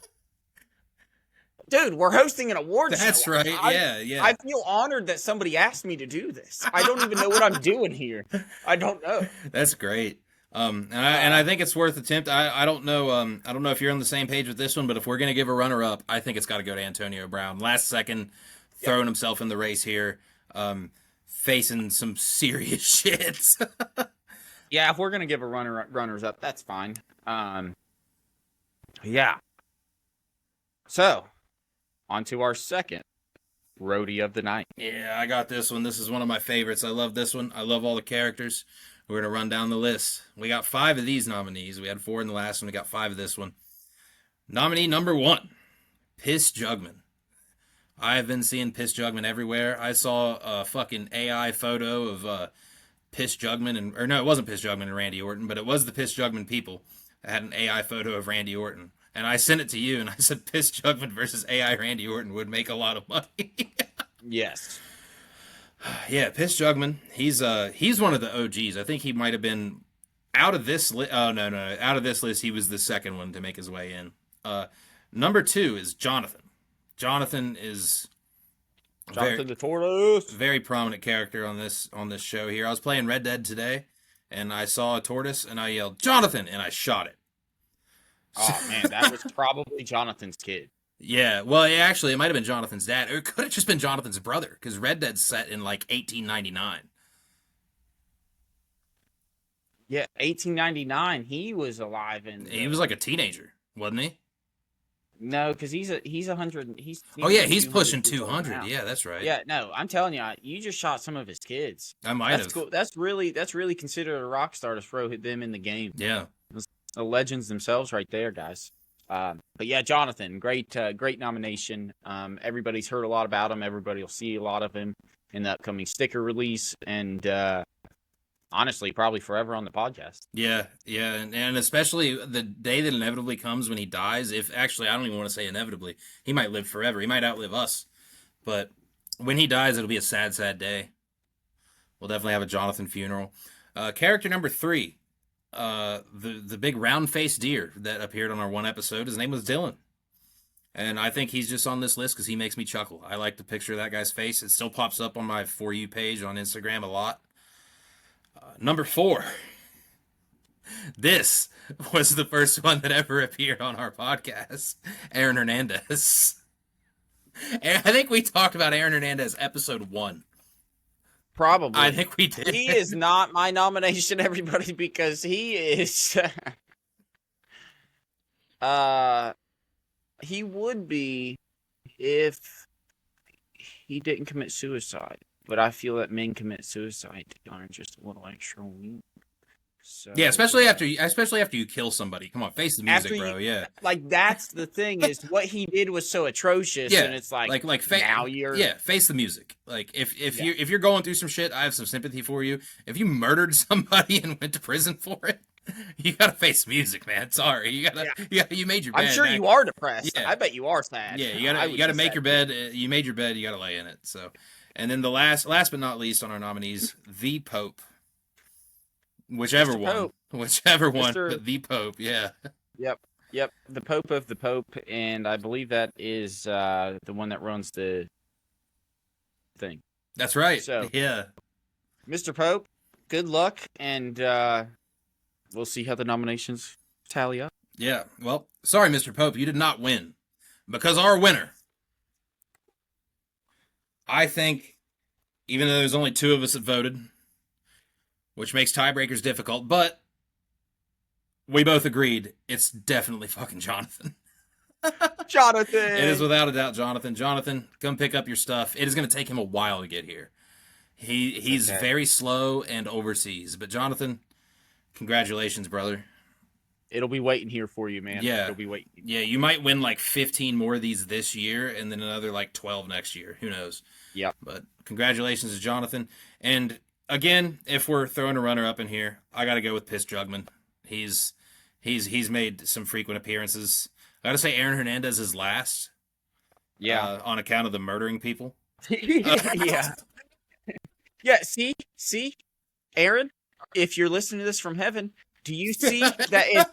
Dude, we're hosting an award show. That's right. Yeah. I feel honored that somebody asked me to do this. I don't even know what I'm doing here. I don't know. That's great. And I think it's worth attempt. I don't know. I don't know if you're on the same page with this one, but if we're gonna give a runner up, I think it's got to go to Antonio Brown. Last second, throwing himself in the race here, facing some serious shit. Yeah, if we're gonna give a runners up, that's fine. Yeah. So, on to our second roadie of the night. Yeah, I got this one. This is one of my favorites. I love this one. I love all the characters. We're going to run down the list. We got 5 of these nominees. We had 4 in the last one. We got 5 of this one. Nominee number 1, Piss Jugman. I've been seeing Piss Jugman everywhere. I saw a fucking AI photo of Piss Jugman, or no, it wasn't Piss Jugman and Randy Orton, but it was the Piss Jugman people that had an AI photo of Randy Orton. And I sent it to you, and I said Piss Jugman versus AI Randy Orton would make a lot of money. Yes. Yeah, Piss Jugman. He's one of the OGs. I think he might have been out of this list. Oh no, out of this list, he was the second one to make his way in. Number 2 is Jonathan. Jonathan the tortoise. Very prominent character on this show here. I was playing Red Dead today, and I saw a tortoise, and I yelled Jonathan, and I shot it. Oh man, that was probably Jonathan's kid. Yeah, well, it might have been Jonathan's dad. Or it could have just been Jonathan's brother, because Red Dead's set in, like, 1899. Yeah, 1899, he was alive. He was like a teenager, wasn't he? No, because he's 100. He's pushing 200. Yeah, that's right. Yeah, no, I'm telling you, you just shot some of his kids. I might have. Cool. That's really considered a rock star to throw them in the game. Yeah. The legends themselves right there, guys. But yeah, Jonathan, great nomination. Everybody's heard a lot about him. Everybody will see a lot of him in the upcoming sticker release. And honestly, probably forever on the podcast. Yeah, yeah, and especially the day that inevitably comes when he dies. If actually, I don't even want to say inevitably. He might live forever. He might outlive us. But when he dies, it'll be a sad, sad day. We'll definitely have a Jonathan funeral. Character number 3, the big round-faced deer that appeared on our one episode. His name was Dylan. And I think he's just on this list because he makes me chuckle. I like the picture of that guy's face. It still pops up on my For You page on Instagram a lot. Number 4. This was the first one that ever appeared on our podcast. Aaron Hernandez. I think we talked about Aaron Hernandez episode 1. Probably. I think we did. He is not my nomination, everybody, because he is... he would be if he didn't commit suicide. But I feel that men commit suicide are just a little extra weak. So, yeah, especially after you kill somebody. Come on, face the music, bro. Yeah, like that's the thing is what he did was so atrocious, and it's like now you're face the music. Like if you're going through some shit, I have some sympathy for you. If you murdered somebody and went to prison for it, you gotta face music, man. Sorry, you made your bed. I'm sure man. you are depressed. Yeah. I bet you are sad. Yeah, you gotta make your bed. You made your bed. You gotta lay in it. So, and then the last but not least on our nominees, the Pope. Whichever one, but the Pope, yeah. Yep, the Pope of the Pope, and I believe that is the one that runs the thing. That's right. So, yeah, Mr. Pope, good luck, and we'll see how the nominations tally up. Yeah, well, sorry, Mr. Pope, you did not win, because our winner, I think, even though there's only 2 of us that voted, which makes tiebreakers difficult, but we both agreed it's definitely fucking Jonathan. Jonathan! It is without a doubt Jonathan. Jonathan, come pick up your stuff. It is going to take him a while to get here. He's very slow and overseas. But Jonathan, congratulations, brother. It'll be waiting here for you, man. Yeah. It'll be waiting. Yeah, you might win like 15 more of these this year and then another like 12 next year. Who knows? Yeah. But congratulations to Jonathan. And again, if we're throwing a runner-up in here, I got to go with Piss Jugman. He's made some frequent appearances. I got to say Aaron Hernandez is last. Yeah. On account of the murdering people. Yeah. Yeah, see, Aaron, if you're listening to this from heaven, do you see that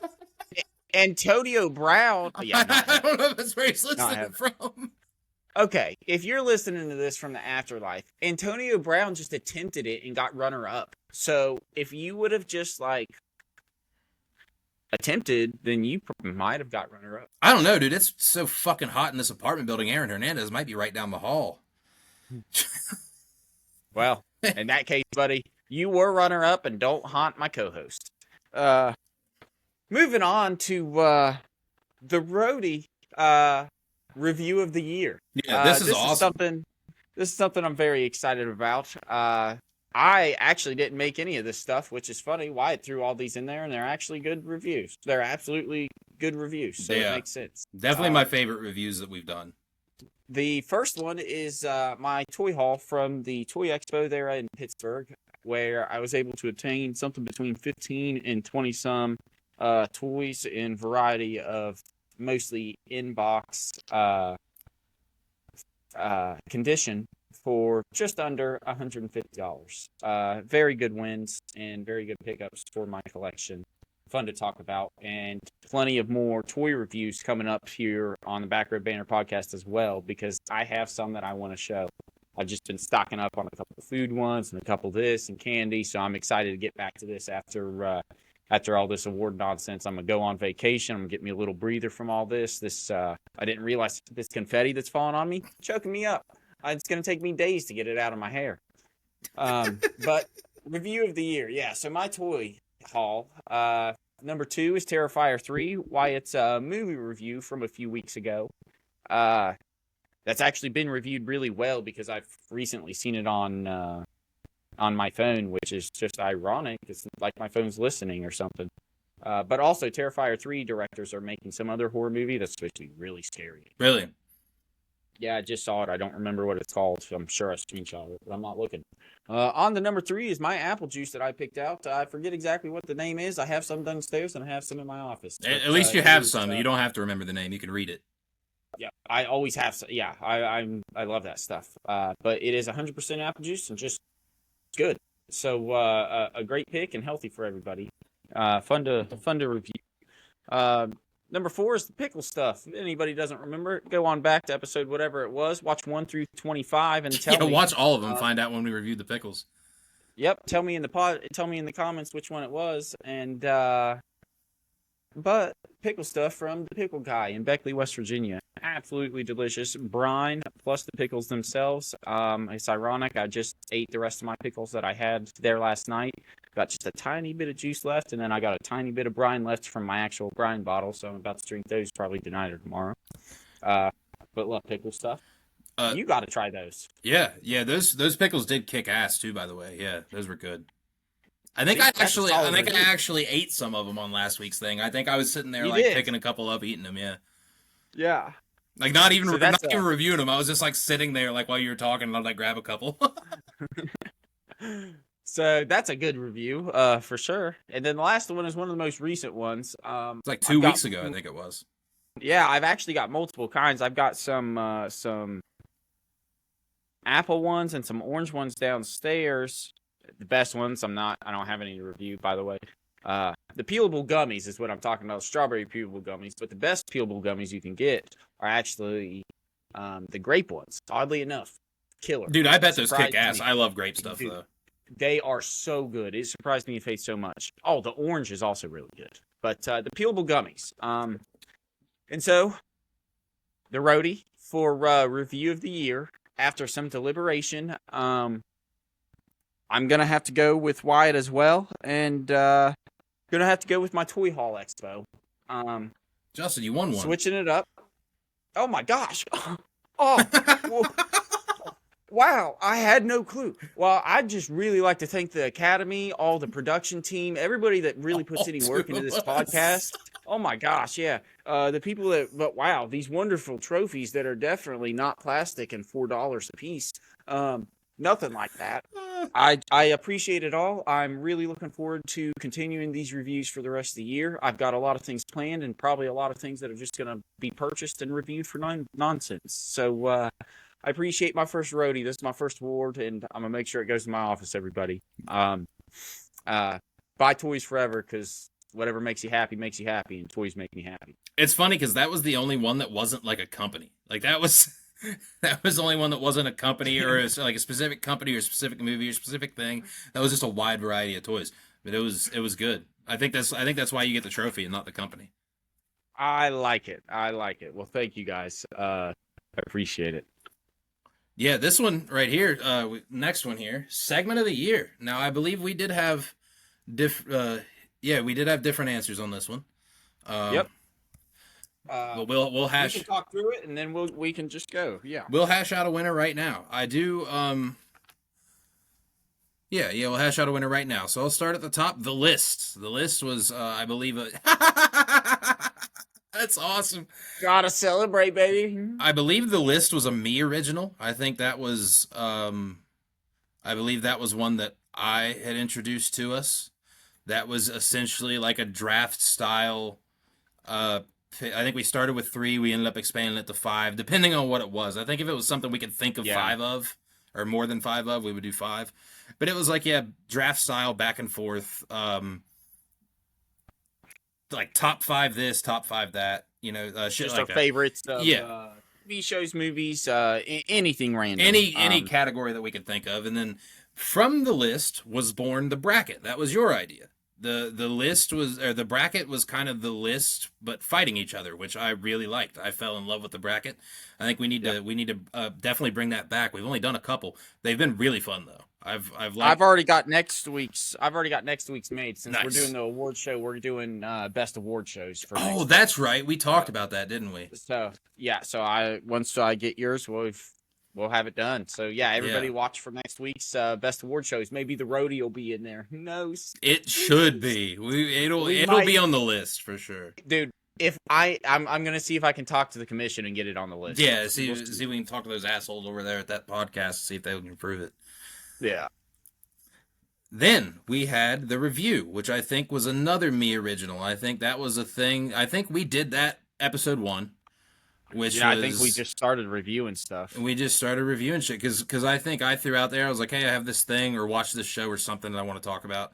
Antonio Brown... Yeah, I don't know if that's where he's listening from. Okay, if you're listening to this from the afterlife, Antonio Brown just attempted it and got runner-up. So if you would have just, attempted, then you might have got runner-up. I don't know, dude. It's so fucking hot in this apartment building. Aaron Hernandez might be right down the hall. Well, in that case, buddy, you were runner-up and don't haunt my co-host. Moving on to the Roadie review of the year. Yeah, this is awesome. This is something I'm very excited about. I actually didn't make any of this stuff, which is funny. Wyatt threw all these in there, and they're actually good reviews. They're absolutely good reviews, so it makes sense. Definitely my favorite reviews that we've done. The first one is my toy haul from the Toy Expo there in Pittsburgh, where I was able to obtain something between 15 and 20-some toys in variety of mostly in-box condition for just under $150. Very good wins and very good pickups for my collection. Fun to talk about, and plenty of more toy reviews coming up here on the Backroad Banter podcast as well, because I have some that I want to show. I've just been stocking up on a couple of food ones and a couple of this and candy, so I'm excited to get back to this after all this award nonsense. I'm going to go on vacation. I'm going to get me a little breather from all this. I didn't realize this confetti that's falling on me, choking me up. It's going to take me days to get it out of my hair. But review of the year. Yeah, so my toy haul. Number 2 is Terrifier 3. Why, it's a movie review from a few weeks ago. That's actually been reviewed really well because I've recently seen it on my phone, which is just ironic. It's like my phone's listening or something. But also, Terrifier 3 directors are making some other horror movie that's supposed to be really scary. Really? Yeah, I just saw it. I don't remember what it's called. I'm sure I screenshot it, but I'm not looking. On the number 3 is my apple juice that I picked out. I forget exactly what the name is. I have some downstairs and I have some in my office. At least you have some. You don't have to remember the name. You can read it. Yeah, I always have. Yeah, I love that stuff. But it is 100% apple juice and just good. So a great pick and healthy for everybody. Fun to review. Number 4 is the pickle stuff. If anybody doesn't remember, go on back to episode whatever it was. Watch 1 through 25 and tell me. Watch all of them. Find out when we reviewed the pickles. Yep. Tell me in the comments which one it was. And but pickle stuff from the Pickle Guy in Beckley, West Virginia. Absolutely delicious. Brine plus the pickles themselves. It's ironic. I just ate the rest of my pickles that I had there last night. Got just a tiny bit of juice left, and then I got a tiny bit of brine left from my actual brine bottle, so I'm about to drink those probably tonight or tomorrow. But love pickle stuff. You got to try those. Yeah. Those pickles did kick ass too. By the way, yeah, those were good. I think I actually ate some of them on last week's thing. I think I was sitting there picking a couple up, eating them. Yeah. Yeah. Like not even reviewing them. I was just like sitting there like while you were talking, and I'd like grab a couple. So that's a good review, for sure. And then the last one is one of the most recent ones. It's like 2 weeks ago, I think it was. Yeah, I've actually got multiple kinds. I've got some apple ones and some orange ones downstairs. The best ones, I don't have any to review, by the way. The peelable gummies is what I'm talking about, strawberry peelable gummies. But the best peelable gummies you can get are actually the grape ones. Oddly enough, killer. Dude, I bet those kick ass. I love grape stuff, though. They are so good. It surprised me it tastes so much. Oh, the orange is also really good. But the peelable gummies. And so, the roadie for review of the year, after some deliberation, I'm going to have to go with Wyatt as well. And going to have to go with my Toy Hall Expo. Justin, you won one. Switching it up. Oh, my gosh. Oh, well, wow, I had no clue. Well, I'd just really like to thank the Academy, all the production team, everybody that really puts any work into this podcast. Oh my gosh, yeah. The people but wow, these wonderful trophies that are definitely not plastic and $4 a piece. Nothing like that. I appreciate it all. I'm really looking forward to continuing these reviews for the rest of the year. I've got a lot of things planned and probably a lot of things that are just going to be purchased and reviewed for nonsense. So, I appreciate my first roadie. This is my first award, and I'm going to make sure it goes to my office, everybody. Buy toys forever, because whatever makes you happy, and toys make me happy. It's funny, because that was the only one that wasn't like a company. Like, that was the only one that wasn't a company, or like a specific company, or a specific movie, or a specific thing. That was just a wide variety of toys. But it was good. I think that's why you get the trophy and not the company. I like it. Well, thank you, guys. I appreciate it. Yeah, this one right here, next one here, segment of the year. Now, I believe we did have different answers on this one. Yep. But we'll hash. We can talk through it, and then we can just go. Yeah. We'll hash out a winner right now. I do. We'll hash out a winner right now. So I'll start at the top. The list. The list was, I believe, that's awesome. Gotta celebrate, baby. I believe the list was a me original. I think that was, I believe that was one that I had introduced to us. That was essentially like a draft style. I think we started with 3. We ended up expanding it to 5, depending on what it was. I think if it was something we could think of 5 of, or more than 5 of, we would do 5. But it was like, draft style, back and forth. Like top 5 this, top 5 that, shit just like our that. favorites of TV shows, movies, anything random. Any category that we could think of. And then from the list was born the bracket. That was your idea. The list was, or the bracket was kind of the list, but fighting each other, which I really liked. I fell in love with the bracket. I think we need to definitely bring that back. We've only done a couple. They've been really fun though. I've already got next week's made. Since Nice. We're doing the award show, we're doing best award shows for Oh, that's right. We talked about that, didn't we? So once I get yours, we'll have it done. So everybody watch for next week's best award shows. Maybe the roadie will be in there. Who knows? It should be. It'll be on the list for sure. Dude, I'm gonna see if I can talk to the commission and get it on the list. Yeah, see if we can talk to those assholes over there at that podcast, see if they can improve it. Yeah. Then we had the review, which I think was another me original. I think that was a thing. I think we did that episode 1, which was, I think we just started reviewing stuff. We just started reviewing shit because I think I threw out there. I was like, hey, I have this thing or watch this show or something that I want to talk about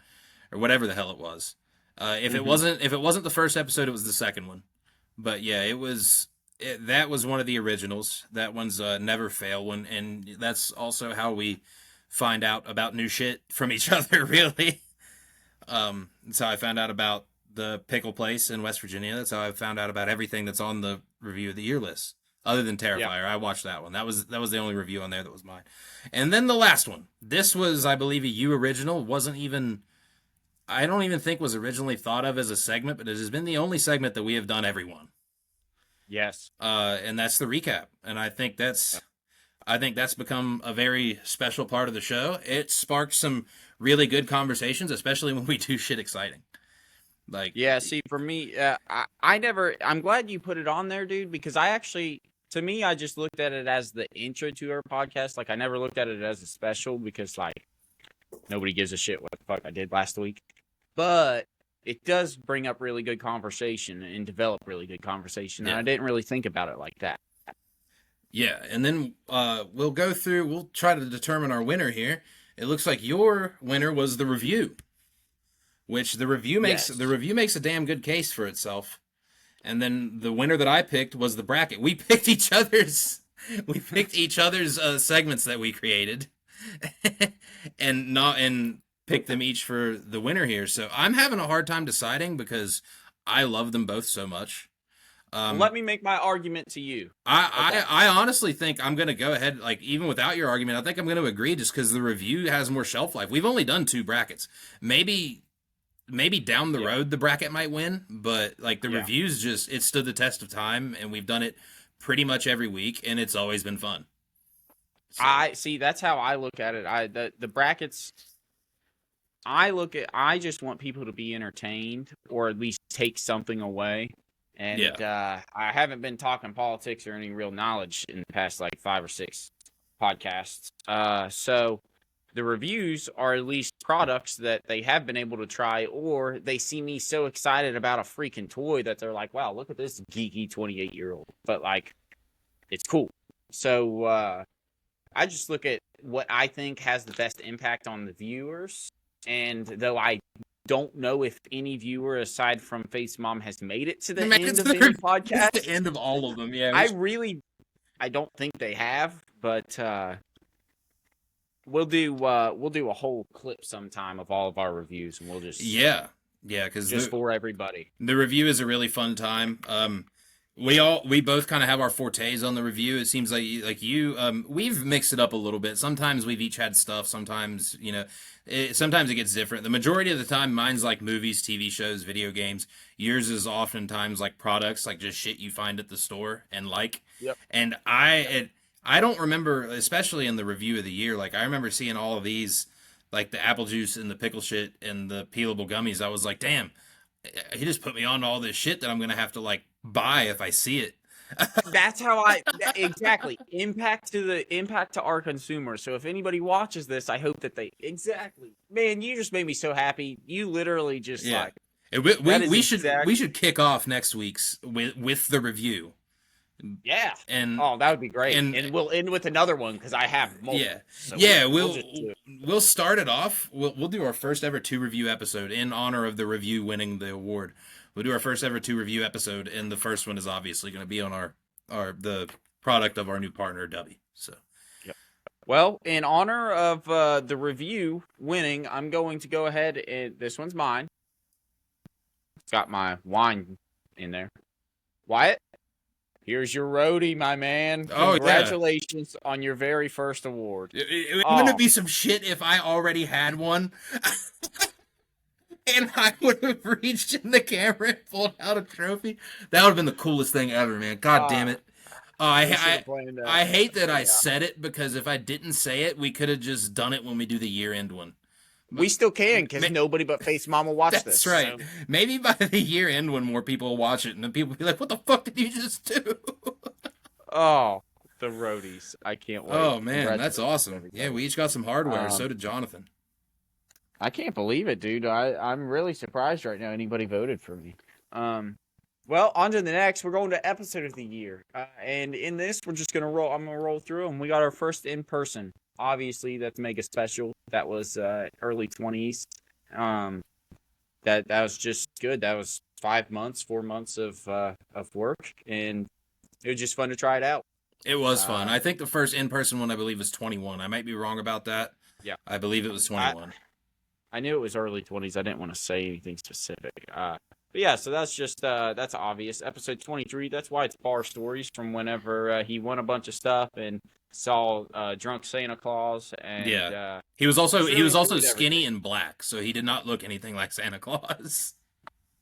or whatever the hell it was. If it wasn't the first episode, it was the second one. But yeah, that was one of the originals. That one's never fail one, and that's also how we find out about new shit from each other, really. That's how I found out about the pickle place in West Virginia. That's how I found out about everything that's on the review of the year list, other than Terrifier. Yeah. I watched that one. That was the only review on there that was mine. And then the last one. This was, I believe, a you original. I don't even think was originally thought of as a segment, but it has been the only segment that we have done every one. Yes. And that's the recap. And I think that's become a very special part of the show. It sparked some really good conversations, especially when we do shit exciting. Like, yeah, see, for me, I'm glad you put it on there, dude, because I just looked at it as the intro to our podcast. Like, I never looked at it as a special because, like, nobody gives a shit what the fuck I did last week. But it does bring up really good conversation and develop really good conversation. Yeah. And I didn't really think about it like that. Yeah, and then we'll try to determine our winner here. It looks like your winner was the review, which the review makes a damn good case for itself. And then the winner that I picked was the bracket. We picked each other's segments that we created, and picked them each for the winner here. So I'm having a hard time deciding because I love them both so much. Let me make my argument to you. I honestly think I'm going to go ahead, like, even without your argument, I think I'm going to agree just because the review has more shelf life. We've only done 2 brackets. Maybe down the road the bracket might win, but, like, the reviews it stood the test of time, and we've done it pretty much every week, and it's always been fun. So. That's how I look at it. The brackets, I just want people to be entertained or at least take something away. And I haven't been talking politics or any real knowledge in the past, like, 5 or 6 podcasts. So the reviews are at least products that they have been able to try, or they see me so excited about a freaking toy that they're like, wow, look at this geeky 28-year-old. But, like, it's cool. So I just look at what I think has the best impact on the viewers. And though I don't know if any viewer aside from Face Mom has made it to the end of any podcast. The end of all of them, yeah. I don't think they have, but we'll do a whole clip sometime of all of our reviews, and we'll just because just for everybody. The review is a really fun time. We both kind of have our fortes on the review. It seems like you we've mixed it up a little bit. Sometimes we've each had stuff. Sometimes sometimes it gets different. The majority of the time, mine's like movies, TV shows, video games. Yours is oftentimes like products, like just shit you find at the store and like. Yep. And I don't remember, especially in the review of the year. Like I remember seeing all of these, like the apple juice and the pickle shit and the peelable gummies. I was like, damn, he just put me on to all this shit that I'm gonna have to like buy if I see it. That's how exactly impact to our consumers. So if anybody watches this, I hope that man, you just made me so happy. You literally just we should kick off next week's with the review. Yeah, and that would be great. And we'll end with another one because I have more. Yeah, so we'll start it off. We'll do our first ever 2 review episode in honor of the review winning the award. We'll do our first ever 2 review episode, and the first one is obviously going to be on the product of our new partner, Dubby. So, yep. Well, in honor of the review winning, I'm going to go ahead and this one's mine. It's got my wine in there. Wyatt, here's your roadie, my man. Congratulations on your very first award. Wouldn't it be some shit if I already had one? And I would have reached in the camera and pulled out a trophy. That would have been the coolest thing ever, man. God damn it. I hate that I said it, because if I didn't say it, we could have just done it when we do the year-end one. We still can because nobody but Face Mom will watch this. That's right. So. Maybe by the year end when more people watch it and then people will be like, what the fuck did you just do? Oh, the Roadies. I can't wait. Oh, man, that's awesome. Yeah, we each got some hardware. So did Jonathan. I can't believe it, dude. I'm really surprised right now anybody voted for me. Well, on to the next. We're going to episode of the year. And in this, we're just going to roll. I'm going to roll through them. We got our first in-person. Obviously, that's mega special. That was early 20s. That was just good. That was 4 months of work. And it was just fun to try it out. It was fun. I think the first in-person one, I believe, was 21. I might be wrong about that. Yeah. I believe it was 21. I knew it was early 20s. I didn't want to say anything specific. But yeah, so that's just, that's obvious. Episode 23, that's why it's bar stories from whenever he won a bunch of stuff and saw drunk Santa Claus. And yeah. He was also skinny everything. and black, so he did not look anything like Santa Claus.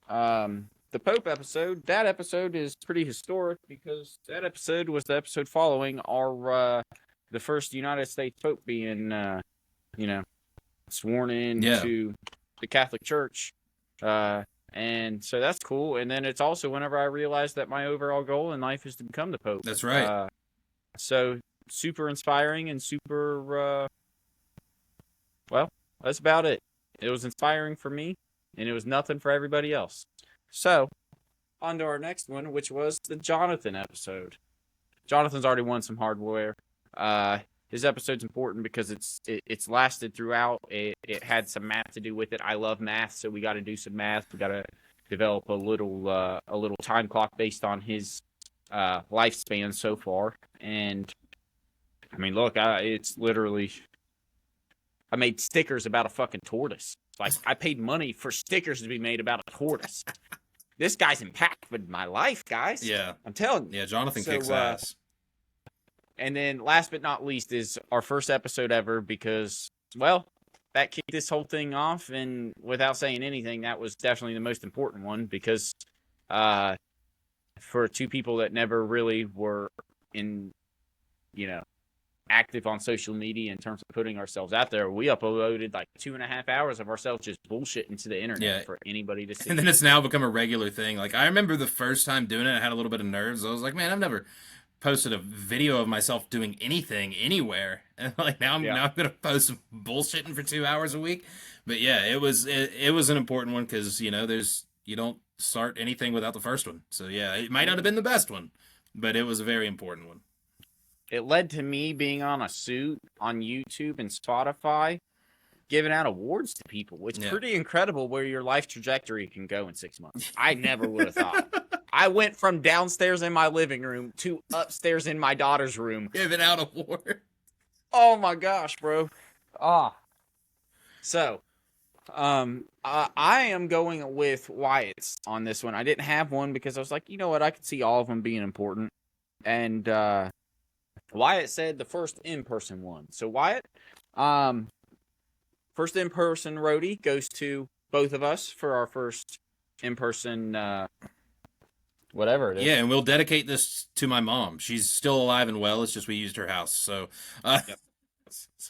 The Pope episode, that episode is pretty historic because that episode was the episode following our, the first United States Pope being, sworn in to the Catholic Church. And so that's cool. And then it's also whenever I realized that my overall goal in life is to become the Pope. That's right. So super inspiring and super, well, that's about it. It was inspiring for me and it was nothing for everybody else. So on to our next one, which was the Jonathan episode. Jonathan's already won some hardware. His episode's important because it's lasted throughout. It had some math to do with it. I love math, so we got to do some math. We got to develop a little time clock based on his lifespan so far. And I mean, look, it's literally. I made stickers about a fucking tortoise. Like I paid money for stickers to be made about a tortoise. This guy's impacted my life, guys. Yeah, I'm telling you. Yeah, Jonathan kicks ass. And then last but not least is our first episode ever because, well, that kicked this whole thing off. And without saying anything, that was definitely the most important one because for two people that never really were active on social media in terms of putting ourselves out there, we uploaded like 2.5 hours of ourselves just bullshitting to the internet for anybody to see. And then it's now become a regular thing. Like, I remember the first time doing it, I had a little bit of nerves. I was like, man, I've never posted a video of myself doing anything anywhere, and like now I'm gonna post some bullshitting for 2 hours a week. But yeah, it was an important one because you don't start anything without the first one. So yeah, it might not have been the best one, but it was a very important one. It led to me being on a suit on YouTube and Spotify, giving out awards to people. It's pretty incredible where your life trajectory can go in 6 months. I never would have thought. I went from downstairs in my living room to upstairs in my daughter's room. Giving out awards. Oh my gosh, bro. So, I am going with Wyatt's on this one. I didn't have one because I was like, you know what? I could see all of them being important. And Wyatt said the first in-person one. So Wyatt, first in-person roadie goes to both of us for our first in-person whatever it is. Yeah, and we'll dedicate this to my mom. She's still alive and well. It's just we used her house. So,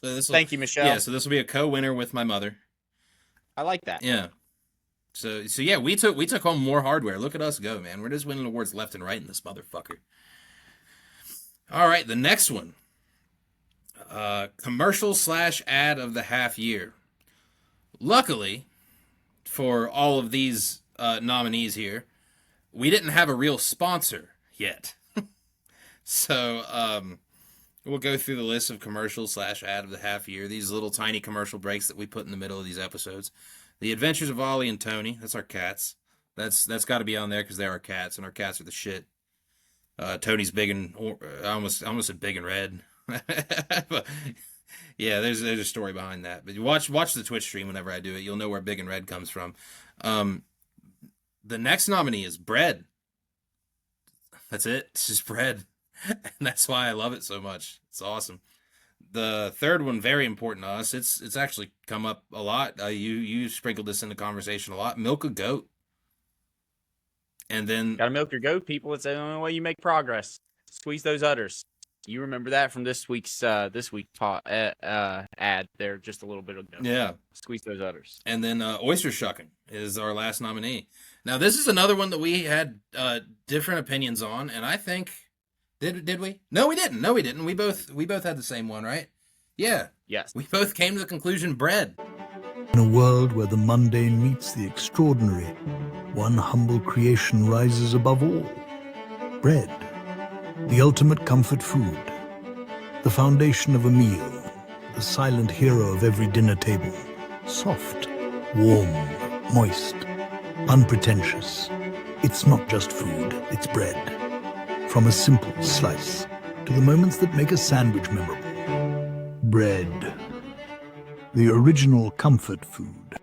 Thank you, Michelle. Yeah, so this will be a co-winner with my mother. I like that. Yeah. So yeah, we took home more hardware. Look at us go, man. We're just winning awards left and right in this motherfucker. All right, the next one. Commercial/ad of the half year. Luckily, for all of these nominees here, we didn't have a real sponsor yet. So, we'll go through the list of commercial/ad of the half year. These little tiny commercial breaks that we put in the middle of these episodes. The Adventures of Ollie and Tony. That's our cats. That's got to be on there because they're our cats, and our cats are the shit. Tony's big and I almost said big and red. But yeah, there's a story behind that. But watch the Twitch stream whenever I do it. You'll know where big and red comes from. The next nominee is bread. That's it. It's just bread. And that's why I love it so much. It's awesome. The third one, very important to us. It's actually come up a lot. You sprinkled this in the conversation a lot. Milk a goat. And then gotta milk your goat, people. It's the only way you make progress. Squeeze those udders. You remember that from this week's ad there just a little bit ago. Yeah. Squeeze those udders. And then oyster shucking is our last nominee. Now, this is another one that we had different opinions on, and I think did we? No, we didn't. No, we didn't. We both had the same one, right? Yeah. Yes. We both came to the conclusion bread. In a world where the mundane meets the extraordinary, one humble creation rises above all. Bread, the ultimate comfort food, the foundation of a meal, the silent hero of every dinner table. Soft, warm, moist, unpretentious. It's not just food, it's bread. From a simple slice to the moments that make a sandwich memorable. Bread. The original comfort food.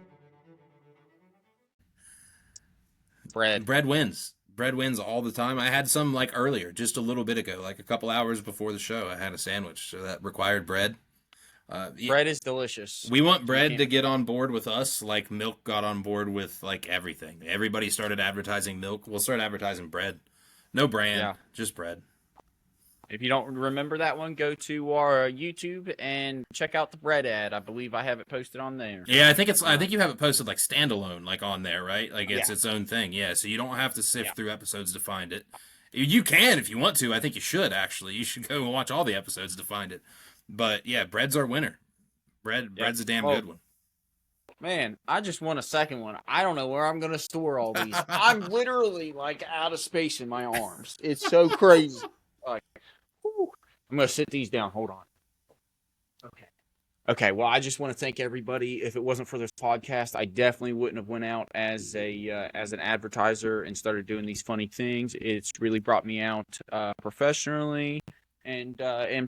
Bread wins. Bread wins all the time. I had some like earlier, just a little bit ago, like a couple hours before the show. I had a sandwich, so that required bread. Bread is delicious. We want bread to get on board with us, like milk got on board with like everything. Everybody started advertising milk. We'll start advertising bread. No brand, just bread. If you don't remember that one, go to our YouTube and check out the bread ad. I believe I have it posted on there. Yeah, I think you have it posted like standalone, like on there, right? Like it's its own thing. Yeah, so you don't have to sift through episodes to find it. You can if you want to. I think you should actually. You should go and watch all the episodes to find it. But yeah, bread's our winner. Bread's a damn good one. Man, I just want a second one. I don't know where I'm going to store all these. I'm literally like out of space in my arms. It's so crazy. Like, whew. I'm going to sit these down. Hold on. Okay. Well, I just want to thank everybody. If it wasn't for this podcast, I definitely wouldn't have went out as an advertiser and started doing these funny things. It's really brought me out professionally and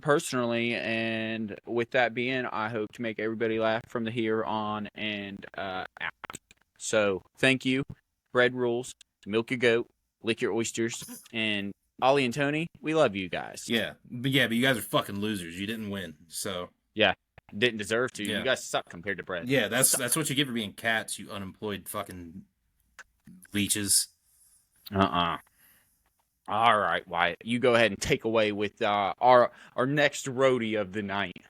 personally, and with that being, I hope to make everybody laugh from the here on and out. So thank you. Bread rules. Milk your goat. Lick your oysters. And Ollie and Tony, we love you guys. But you guys are fucking losers. You didn't win, so yeah, didn't deserve to. You guys suck compared to bread. Yeah, that's what you get for being cats. You unemployed fucking leeches. All right, Wyatt, you go ahead and take away with our next roadie of the night.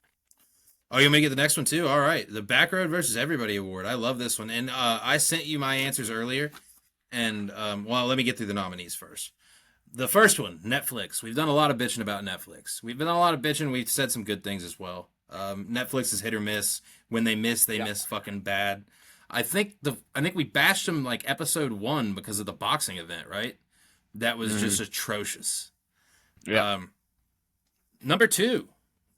Oh, you'll make it the next one too? All right. The Backroad versus Everybody Award. I love this one. And I sent you my answers earlier. And, well, let me get through the nominees first. The first one, Netflix. We've done a lot of bitching about Netflix. We've been a lot of bitching. We've said some good things as well. Netflix is hit or miss. When they miss, they miss fucking bad. I think we bashed them like episode 1 because of the boxing event, right? That was just atrocious. Yeah. Number 2.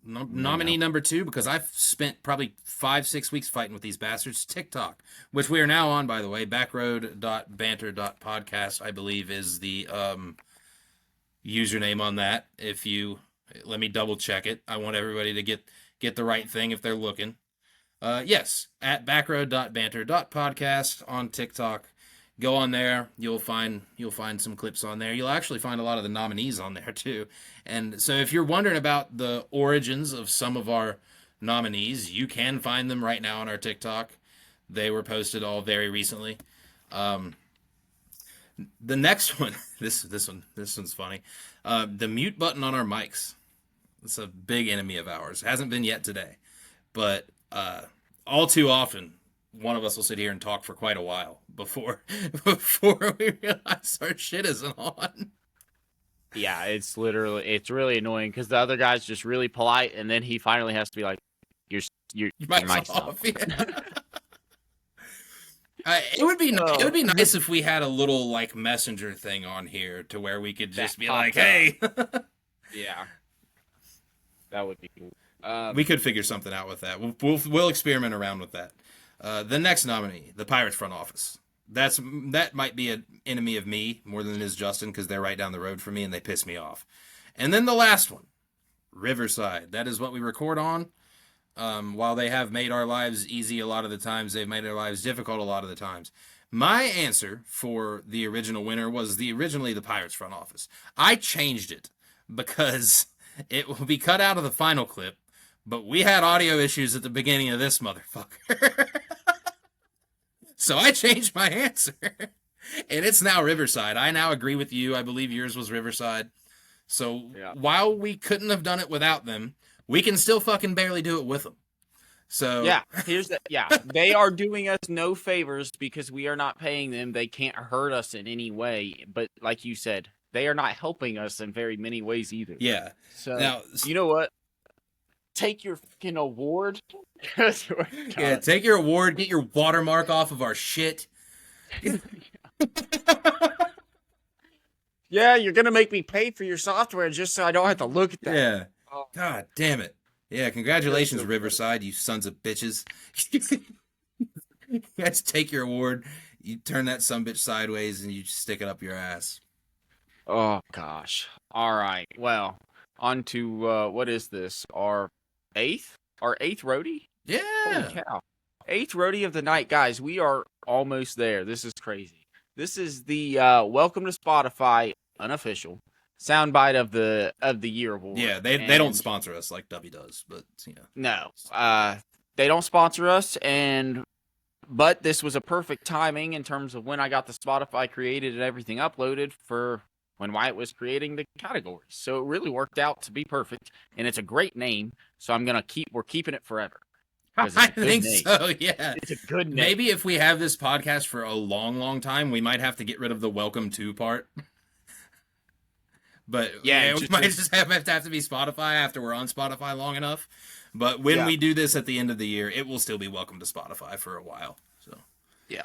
Nominee number 2, because I've spent probably 5-6 weeks fighting with these bastards. TikTok, which we are now on, by the way. Backroad.banter.podcast, I believe, is the username on that. If you let me double check it, I want everybody to get the right thing if they're looking. Yes, at backroad.banter.podcast on TikTok. Go on there. You'll find some clips on there. You'll actually find a lot of the nominees on there too. And so if you're wondering about the origins of some of our nominees, you can find them right now on our TikTok. They were posted all very recently. The next one, this one's funny. The mute button on our mics. It's a big enemy of ours. Hasn't been yet today, but all too often, one of us will sit here and talk for quite a while before we realize our shit isn't on. Yeah, it's really annoying because the other guy's just really polite, and then he finally has to be like, "Your mic's off." Yeah. It would be nice if we had a little like messenger thing on here to where we could just be like, "Hey." Yeah, that would be cool. We could figure something out with that. We'll experiment around with that. The next nominee, the Pirates front office. That might be an enemy of me more than it is Justin because they're right down the road from me and they piss me off. And then the last one, Riverside. That is what we record on. While they have made our lives easy a lot of the times, they've made our lives difficult a lot of the times. My answer for the original winner was originally the Pirates front office. I changed it because it will be cut out of the final clip, but we had audio issues at the beginning of this motherfucker. So I changed my answer, and it's now Riverside. I now agree with you. I believe yours was Riverside. So Yeah. while we couldn't have done it without them, we can still fucking barely do it with them. So Yeah, they are doing us no favors because we are not paying them. They can't hurt us in any way. But like you said, they are not helping us in very many ways either. yeah. So Now, you know what? Take your fucking award. 'Cause we're yeah, done. take your award, get your watermark off of our shit. Yeah, you're gonna make me pay for your software just so I don't have to look at that. Yeah. Oh. God damn it. Yeah, congratulations, Feels so Riverside, you sons of bitches. You guys take your award, you turn that sumbitch sideways, and you stick it up your ass. Oh gosh. All right. Well, on to what is this? Our eighth roadie? Yeah. Holy cow. Eighth roadie of the night, guys. We are almost there. This is crazy. This is the Welcome to Spotify unofficial soundbite of the year award. Yeah, they don't sponsor us like Dubby does, but No. They don't sponsor us, but this was a perfect timing in terms of when I got the Spotify created and everything uploaded for when Wyatt was creating the categories. So it really worked out to be perfect, and it's a great name. So we're keeping it forever. I think so. Yeah, it's a good name. Maybe if we have this podcast for a long, long time, we might have to get rid of the welcome to part. But yeah, we might just have to be Spotify after we're on Spotify long enough. But when we do this at the end of the year, it will still be welcome to Spotify for a while. So yeah.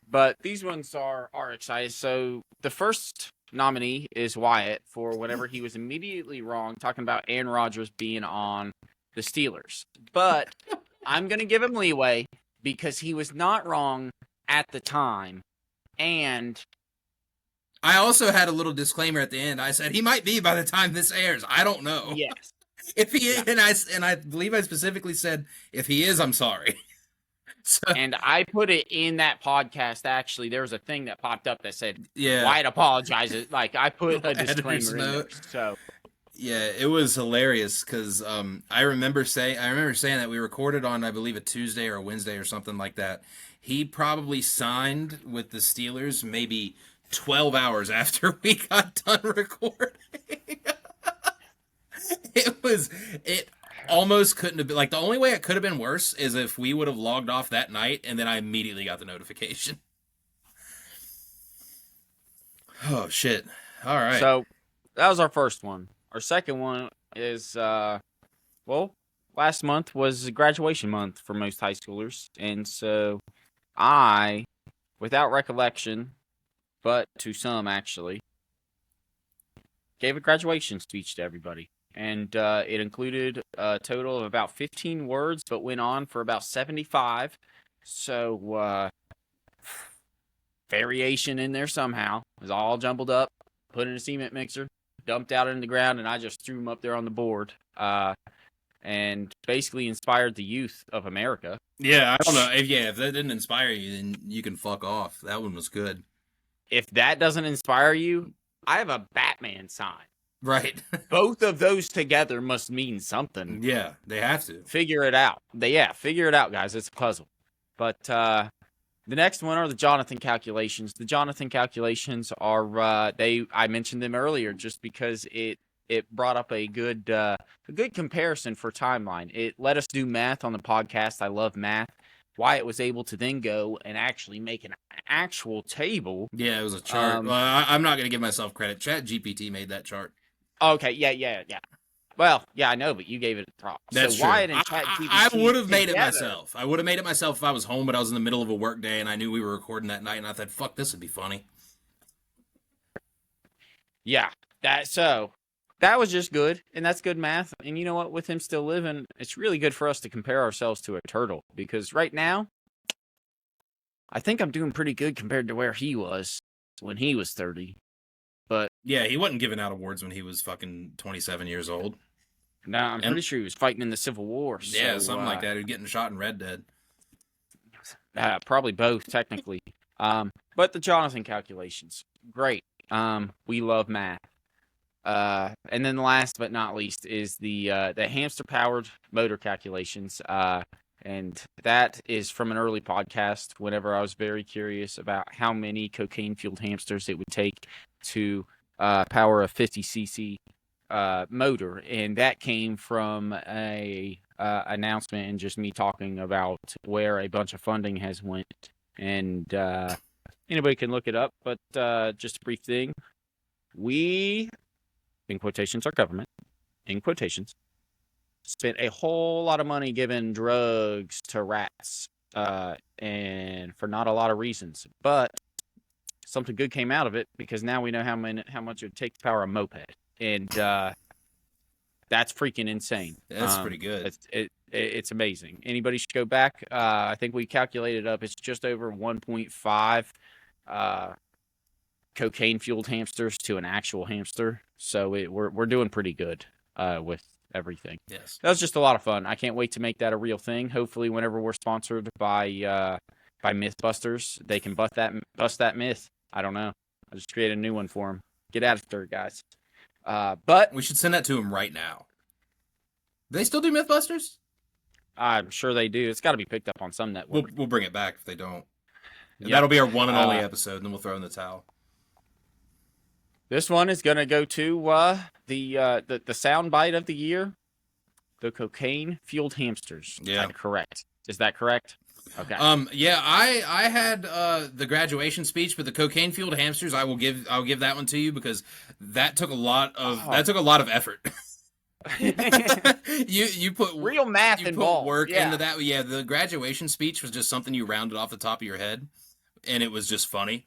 But these ones are exciting. So the first nominee is Wyatt for whenever he was immediately wrong, talking about Aaron Rodgers being on the Steelers. But I'm going to give him leeway because he was not wrong at the time. And I also had a little disclaimer at the end. I said he might be by the time this airs. I don't know. yes. If he is, and I believe I specifically said if he is, I'm sorry. So, and I put it in that podcast. Actually, there was a thing that popped up that said, Wyatt apologizes. Like, I put a disclaimer in there. So, yeah, it was hilarious because I remember saying that we recorded on, I believe, a Tuesday or a Wednesday or something like that. He probably signed with the Steelers maybe 12 hours after we got done recording. It almost couldn't have been, like, the only way it could have been worse is if we would have logged off that night and then I immediately got the notification. Oh, shit. All right. So that was our first one. Our second one is, last month was graduation month for most high schoolers. And so I, without recollection, but to some actually, gave a graduation speech to everybody. And it included a total of about 15 words, but went on for about 75. So variation in there somehow. It was all jumbled up, put in a cement mixer, dumped out in the ground, and I just threw them up there on the board. And basically inspired the youth of America. Yeah, I don't know. If that didn't inspire you, then you can fuck off. That one was good. If that doesn't inspire you, I have a Batman sign. Right. Both of those together must mean something. Yeah, they have to. Figure it out. Figure it out, guys. It's a puzzle. But the next one are the Jonathan calculations. The Jonathan calculations are I mentioned them earlier just because it brought up a good comparison for timeline. It let us do math on the podcast. I love math. Wyatt was able to then go and actually make an actual table. Yeah, it was a chart. Well, I'm not going to give myself credit. ChatGPT made that chart. Okay, yeah. Well, yeah, I know, but you gave it a prop. That's so true. Wyatt and ChatGPT I would have made it myself. I would have made it myself if I was home, but I was in the middle of a work day, and I knew we were recording that night, and I thought, fuck, this would be funny. Yeah, that was just good, and that's good math. And you know what? With him still living, it's really good for us to compare ourselves to a turtle, because right now, I think I'm doing pretty good compared to where he was when he was 30. But yeah, he wasn't giving out awards when he was fucking 27 years old. No, I'm pretty sure he was fighting in the Civil War. So, yeah, something like that. He was getting shot in Red Dead. Probably both, technically. But the Jonathan calculations, great. We love math. And then last but not least is the hamster-powered motor calculations. And that is from an early podcast whenever I was very curious about how many cocaine-fueled hamsters it would take to power of 50cc motor, and that came from a announcement and just me talking about where a bunch of funding has went. And anybody can look it up, but just a brief thing. We, in quotations, our government, in quotations, spent a whole lot of money giving drugs to rats, and for not a lot of reasons. But something good came out of it, because now we know how much it would take to power a moped, and that's freaking insane. That's pretty good. It's amazing. Anybody should go back. I think we calculated up. It's just over 1.5 cocaine-fueled hamsters to an actual hamster. So we're doing pretty good with everything. Yes. That was just a lot of fun. I can't wait to make that a real thing. Hopefully, whenever we're sponsored by Mythbusters, they can bust that myth. I don't know. I'll just create a new one for them. Get after it, guys. But we should send that to them right now. Do they still do Mythbusters? I'm sure they do. It's got to be picked up on some network. We'll bring it back if they don't. Yep. That'll be our one and only episode, and then we'll throw in the towel. This one is gonna go to the sound bite of the year, the cocaine-fueled hamsters. Yeah, correct. Is that correct? Okay. Yeah, I had the graduation speech, but the cocaine-fueled hamsters, I'll give that one to you, because that took a lot of effort. you put real math involved. Put work into that. Yeah, the graduation speech was just something you rounded off the top of your head, and it was just funny.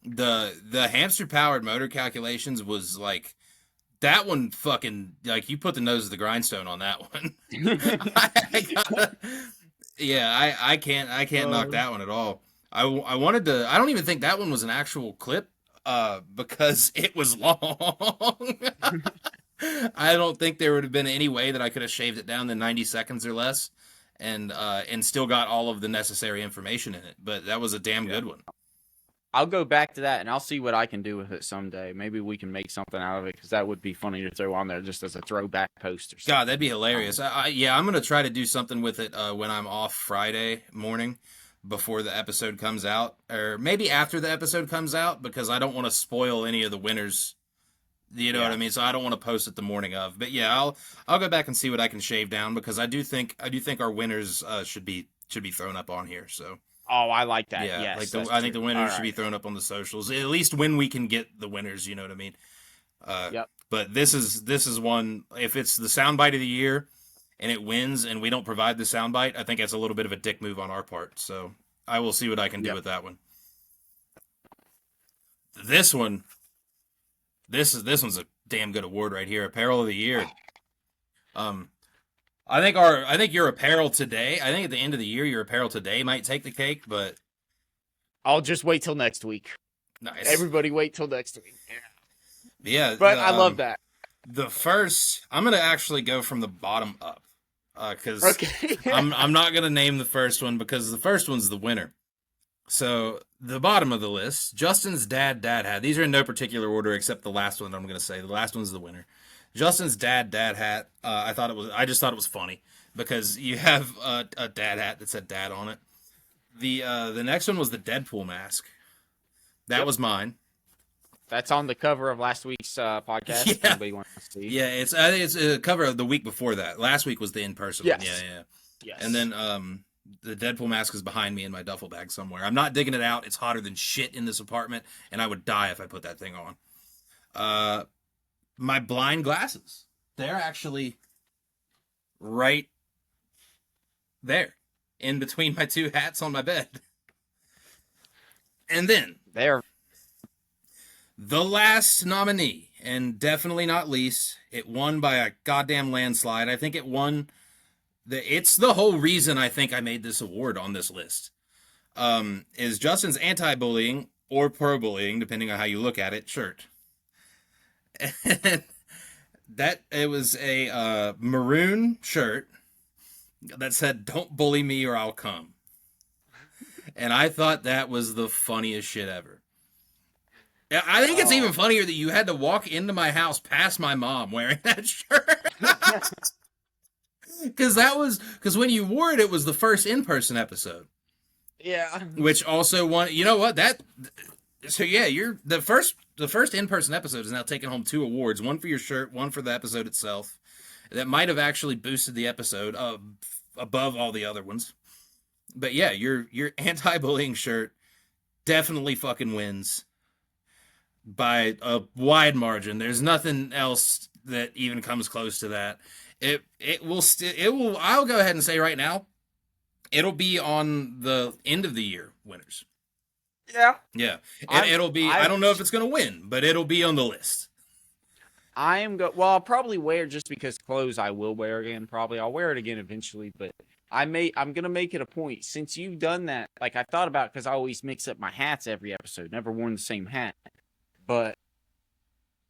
The hamster powered motor calculations was like, that one fucking, like, you put the nose of the grindstone on that one. I can't knock that one at all. I wanted to. I don't even think that one was an actual clip, because it was long. I don't think there would have been any way that I could have shaved it down to 90 seconds or less, and still got all of the necessary information in it. But that was a damn good one. I'll go back to that, and I'll see what I can do with it someday. Maybe we can make something out of it, because that would be funny to throw on there just as a throwback post or something. God, that'd be hilarious. I'm going to try to do something with it when I'm off Friday morning before the episode comes out, or maybe after the episode comes out, because I don't want to spoil any of the winners. You know what I mean? So I don't want to post it the morning of. But yeah, I'll go back and see what I can shave down, because I do think our winners should be thrown up on here. So. Oh, I like that. Yeah, yes, I think the winners should be thrown up on the socials, at least when we can get the winners. You know what I mean? Yep. But this is one. If it's the soundbite of the year and it wins, and we don't provide the soundbite, I think that's a little bit of a dick move on our part. So I will see what I can do with that one. This one's a damn good award right here. Apparel of the year. I think your apparel today. I think at the end of the year, your apparel today might take the cake, but I'll just wait till next week. Nice. Everybody wait till next week. Yeah, but I love that. The first, I'm gonna actually go from the bottom up, because okay. I'm not gonna name the first one, because the first one's the winner. So the bottom of the list, Justin's dad hat. These are in no particular order except the last one I'm gonna say. The last one's the winner. Justin's dad hat. I just thought it was funny, because you have a dad hat that said dad on it. The next one was the Deadpool mask. That was mine. That's on the cover of last week's podcast. Yeah. If anybody wants to see. Yeah, I think it's a cover of the week before that. Last week was the in-person one. Yeah. Yes. And then the Deadpool mask is behind me in my duffel bag somewhere. I'm not digging it out. It's hotter than shit in this apartment, and I would die if I put that thing on. My blind glasses. They're actually right there, in between my two hats on my bed. And then the last nominee, and definitely not least, it won by a goddamn landslide. I think it won. It's the whole reason I think I made this award on this list. Is Justin's anti-bullying, or pro-bullying, depending on how you look at it, shirt. And it was a maroon shirt that said, "Don't bully me or I'll come." And I thought that was the funniest shit ever. I think it's even funnier that you had to walk into my house past my mom wearing that shirt. Because when you wore it, it was the first in-person episode. Yeah. Which also won. You know what? So yeah, you're the first in-person episode is now taking home 2 awards, one for your shirt, one for the episode itself. That might have actually boosted the episode above all the other ones. But yeah, your anti-bullying shirt definitely fucking wins by a wide margin. There's nothing else that even comes close to that. I'll go ahead and say right now, it'll be on the end of the year winners. Yeah. Yeah. It'll be, I don't know if it's going to win, but it'll be on the list. Well, I'll probably wear, just because clothes I will wear again, probably. I'll wear it again eventually, but I'm going to make it a point, since you've done that. Like, I thought about, because I always mix up my hats every episode, never worn the same hat. But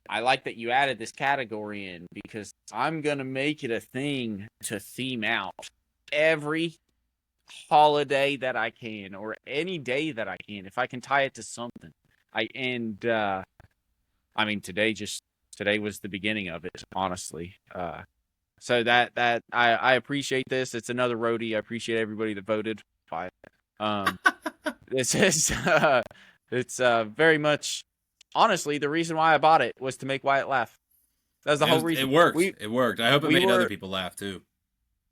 I like that you added this category in, because I'm going to make it a thing to theme out every holiday that I can, or any day that I can, if I can tie it to something. I mean, today was the beginning of it, honestly. So that I appreciate this. It's another roadie. I appreciate everybody that voted. This is it's very much, honestly, the reason why I bought it was to make Wyatt laugh. That's the whole reason. It worked. It worked. I hope it made other people laugh too.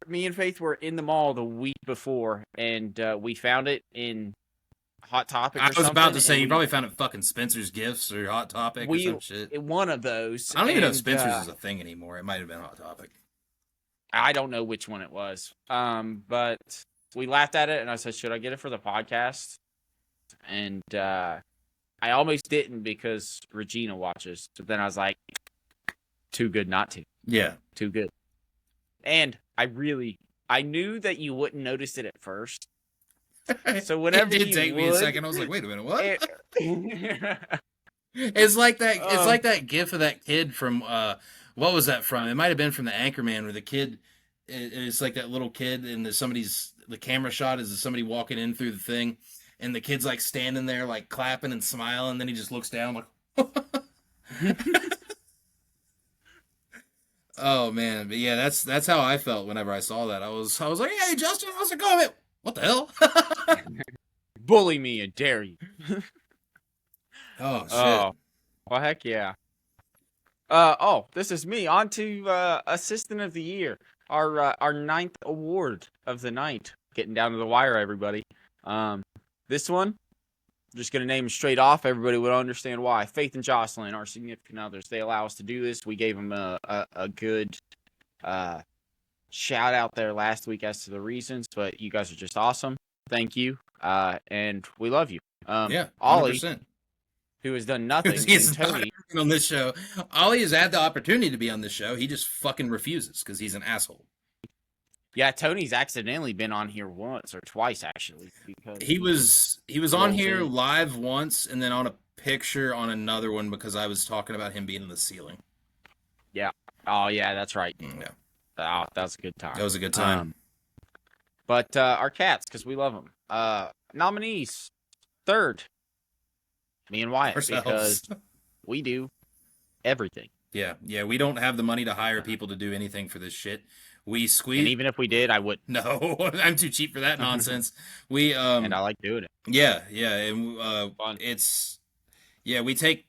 Me and Faith were in the mall the week before, and we found it in Hot Topic. I was about to say, you probably found it fucking Spencer's Gifts or Hot Topic or some shit. One of those. I don't even know if Spencer's is a thing anymore. It might have been Hot Topic. I don't know which one it was. But we laughed at it, and I said, should I get it for the podcast? And I almost didn't, because Regina watches. But then I was like, too good not to. Yeah. Too good. And I knew that you wouldn't notice it at first. So whenever it did take me a second, I was like, wait a minute, what? It's like that. It's like that gif of that kid from what was that from? It might have been from the Anchorman, where the kid. It's like that little kid, and the camera shot is somebody walking in through the thing, and the kid's like standing there, like clapping and smiling, and then he just looks down, like. Oh man, but yeah, that's how I felt whenever I saw that. I was like, hey Justin, how's it going? What the hell? Bully me and dare you. Oh shit. Oh, well, heck yeah. This is me. On to Assistant of the Year. Our 9th award of the night. Getting down to the wire, everybody. This one, I'm just going to name them straight off. Everybody would understand why. Faith and Jocelyn, our significant others, they allow us to do this. We gave them a good shout out there last week as to the reasons, but you guys are just awesome. Thank you. And we love you. Yeah, 100%. Ollie, who has done nothing, He's and Tony not on this show. Ollie has had the opportunity to be on this show. He just fucking refuses because he's an asshole. Yeah, Tony's accidentally been on here once or twice, actually. Because he was on here live once, and then on a picture on another one, because I was talking about him being in the ceiling. Yeah. Oh, yeah, that's right. Yeah. Oh, that was a good time. That was a good time. But our cats, because we love them. Nominees. 3rd, me and Wyatt, because we do everything. Yeah, we don't have the money to hire people to do anything for this shit. We squeeze. And even if we did, I wouldn't. No, I'm too cheap for that nonsense. And I like doing it. Yeah, and we take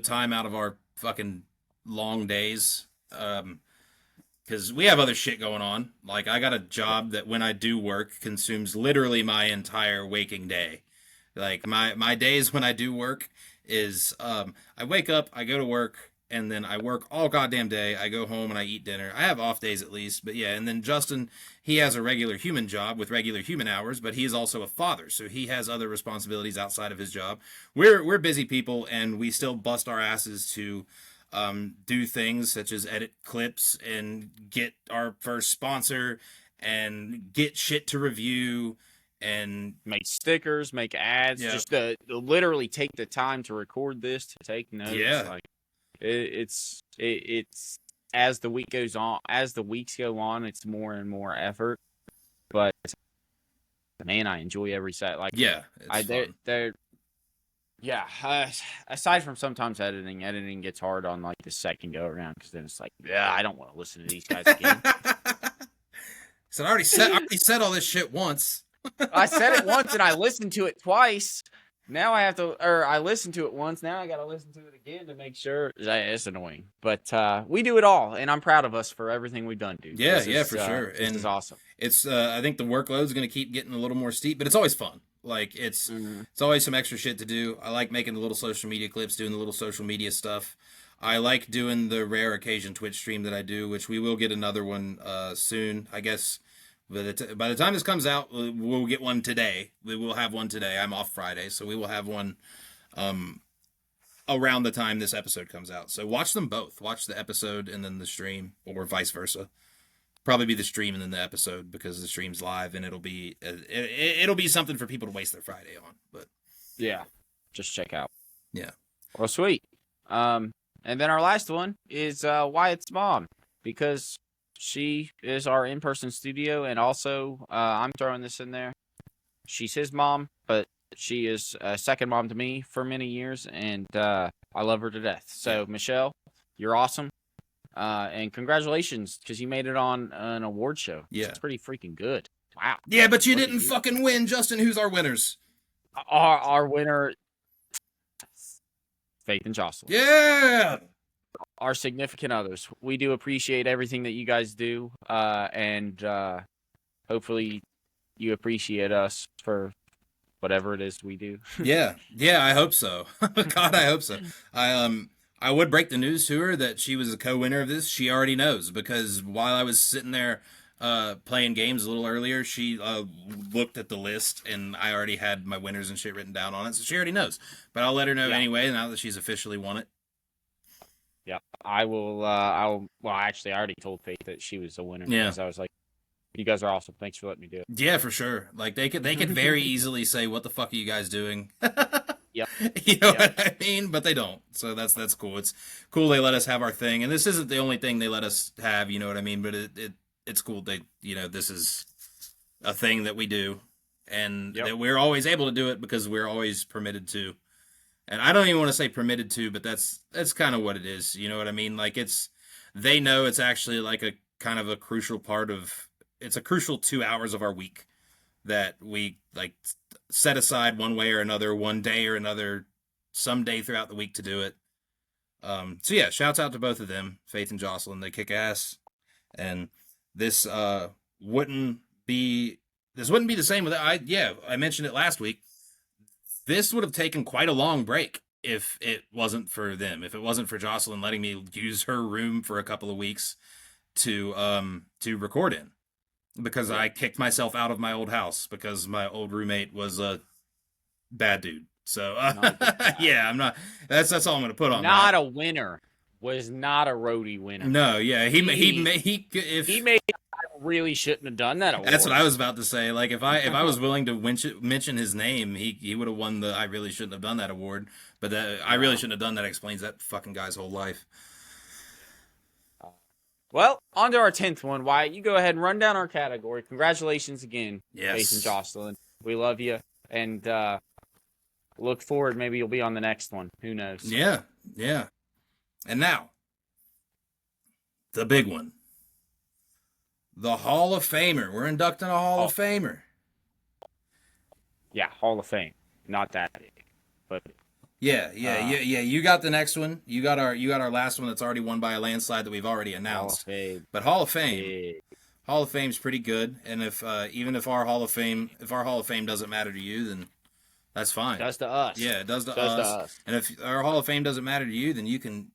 time out of our fucking long days, because we have other shit going on. Like, I got a job that, when I do work, consumes literally my entire waking day. Like, my days when I do work is I wake up, I go to work, and then I work all goddamn day. I go home and I eat dinner. I have off days at least, but yeah. And then Justin, he has a regular human job with regular human hours, but he is also a father, so he has other responsibilities outside of his job. We're busy people, and we still bust our asses to do things such as edit clips and get our first sponsor and get shit to review and make stickers, make ads, just to literally take the time to record this, to take notes. Yeah. Like, it's as the week goes on, as the weeks go on, it's more and more effort. But man, I enjoy every set. Like, yeah, it's fun. Aside from sometimes editing gets hard on like the second go around, because then it's like, I don't want to listen to these guys again. So I already said all this shit once. I said it once and I listened to it twice. Now I have to, or I listened to it once. Now I got to listen to it again to make sure. It's annoying, but we do it all, and I'm proud of us for everything we've done, dude. Yeah, yeah, for sure. This is awesome. It's I think the workload's going to keep getting a little more steep, but it's always fun. Like it's always some extra shit to do. I like making the little social media clips, doing the little social media stuff. I like doing the rare occasion Twitch stream that I do, which we will get another one soon, I guess. But by the time this comes out, we'll get one today. We will have one today. I'm off Friday, so we will have one around the time this episode comes out. So watch them both. Watch the episode and then the stream, or vice versa. Probably be the stream and then the episode, because the stream's live and it'll be something for people to waste their Friday on. But yeah, just check out. Yeah. Well, sweet. And then our last one is Wyatt's mom, because she is our in-person studio, and also I'm throwing this in there. She's his mom, but she is a second mom to me for many years, and I love her to death. So, Michelle, you're awesome. And congratulations, because you made it on an award show. Yeah. It's pretty freaking good. Wow. Yeah, but you didn't fucking win, Justin. Who's our winners? Our winner, Faith and Jocelyn. Yeah! Our significant others. We do appreciate everything that you guys do, and hopefully you appreciate us for whatever it is we do. Yeah, I hope so. God, I hope so. I would break the news to her that she was a co-winner of this. She already knows, because while I was sitting there playing games a little earlier, she looked at the list, and I already had my winners and shit written down on it, so she already knows. But I'll let her know anyway, now that she's officially won it. Yeah, I will. Well, actually, I already told Faith that she was a winner. Yeah, because I was like, "You guys are awesome. Thanks for letting me do it." Yeah, for sure. Like they could very easily say, "What the fuck are you guys doing?" Yep. You know what I mean? But they don't. So that's cool. It's cool they let us have our thing, and this isn't the only thing they let us have. You know what I mean? But it's cool. This is a thing that we do, and that we're always able to do it because we're always permitted to. And I don't even want to say permitted to, but that's kind of what it is. You know what I mean? Like they know it's actually like a kind of a crucial part of, it's a crucial 2 hours of our week that we like set aside one way or another, one day or another, someday throughout the week to do it. So yeah, shouts out to both of them, Faith and Jocelyn. They kick ass. And this wouldn't be the same without, I mentioned it last week. This would have taken quite a long break if it wasn't for them. If it wasn't for Jocelyn letting me use her room for a couple of weeks to record in, because I kicked myself out of my old house because my old roommate was a bad dude. So yeah, I'm not. That's all I'm going to put on. Not a winner. Was not a roadie winner. No, yeah, he really shouldn't have done that award. That's what I was about to say. Like if I was willing to mention his name, he would have won the I really shouldn't have done that award. But I really shouldn't have done that explains that fucking guy's whole life. Well, on to our 10th one. Wyatt, you go ahead and run down our category. Congratulations again, Faith and Jocelyn. We love you, and look forward. Maybe you'll be on the next one. Who knows? Yeah. And now, the big one. The Hall of Famer. We're inducting a Hall of Famer. Yeah, Hall of Fame. Not that big, but yeah. You got the next one. You got our last one that's already won by a landslide that we've already announced. Hall of Fame. But Hall of Fame. Hall of Fame's pretty good. And if our Hall of Fame doesn't matter to you, then that's fine. It does to us. Yeah, it does to us. And if our Hall of Fame doesn't matter to you, then you can.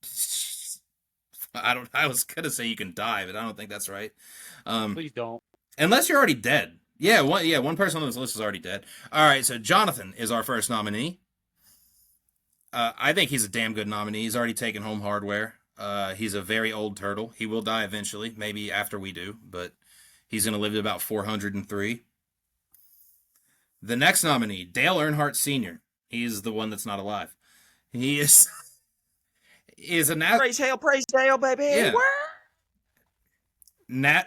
I was gonna say you can die, but I don't think that's right. Please don't. Unless you're already dead. Yeah, one person on this list is already dead. All right, so Jonathan is our first nominee. I think he's a damn good nominee. He's already taken home hardware. He's a very old turtle. He will die eventually, maybe after we do, but he's going to live to about 403. The next nominee, Dale Earnhardt Sr. He's the one that's not alive. He is a praise Dale, baby. Yeah.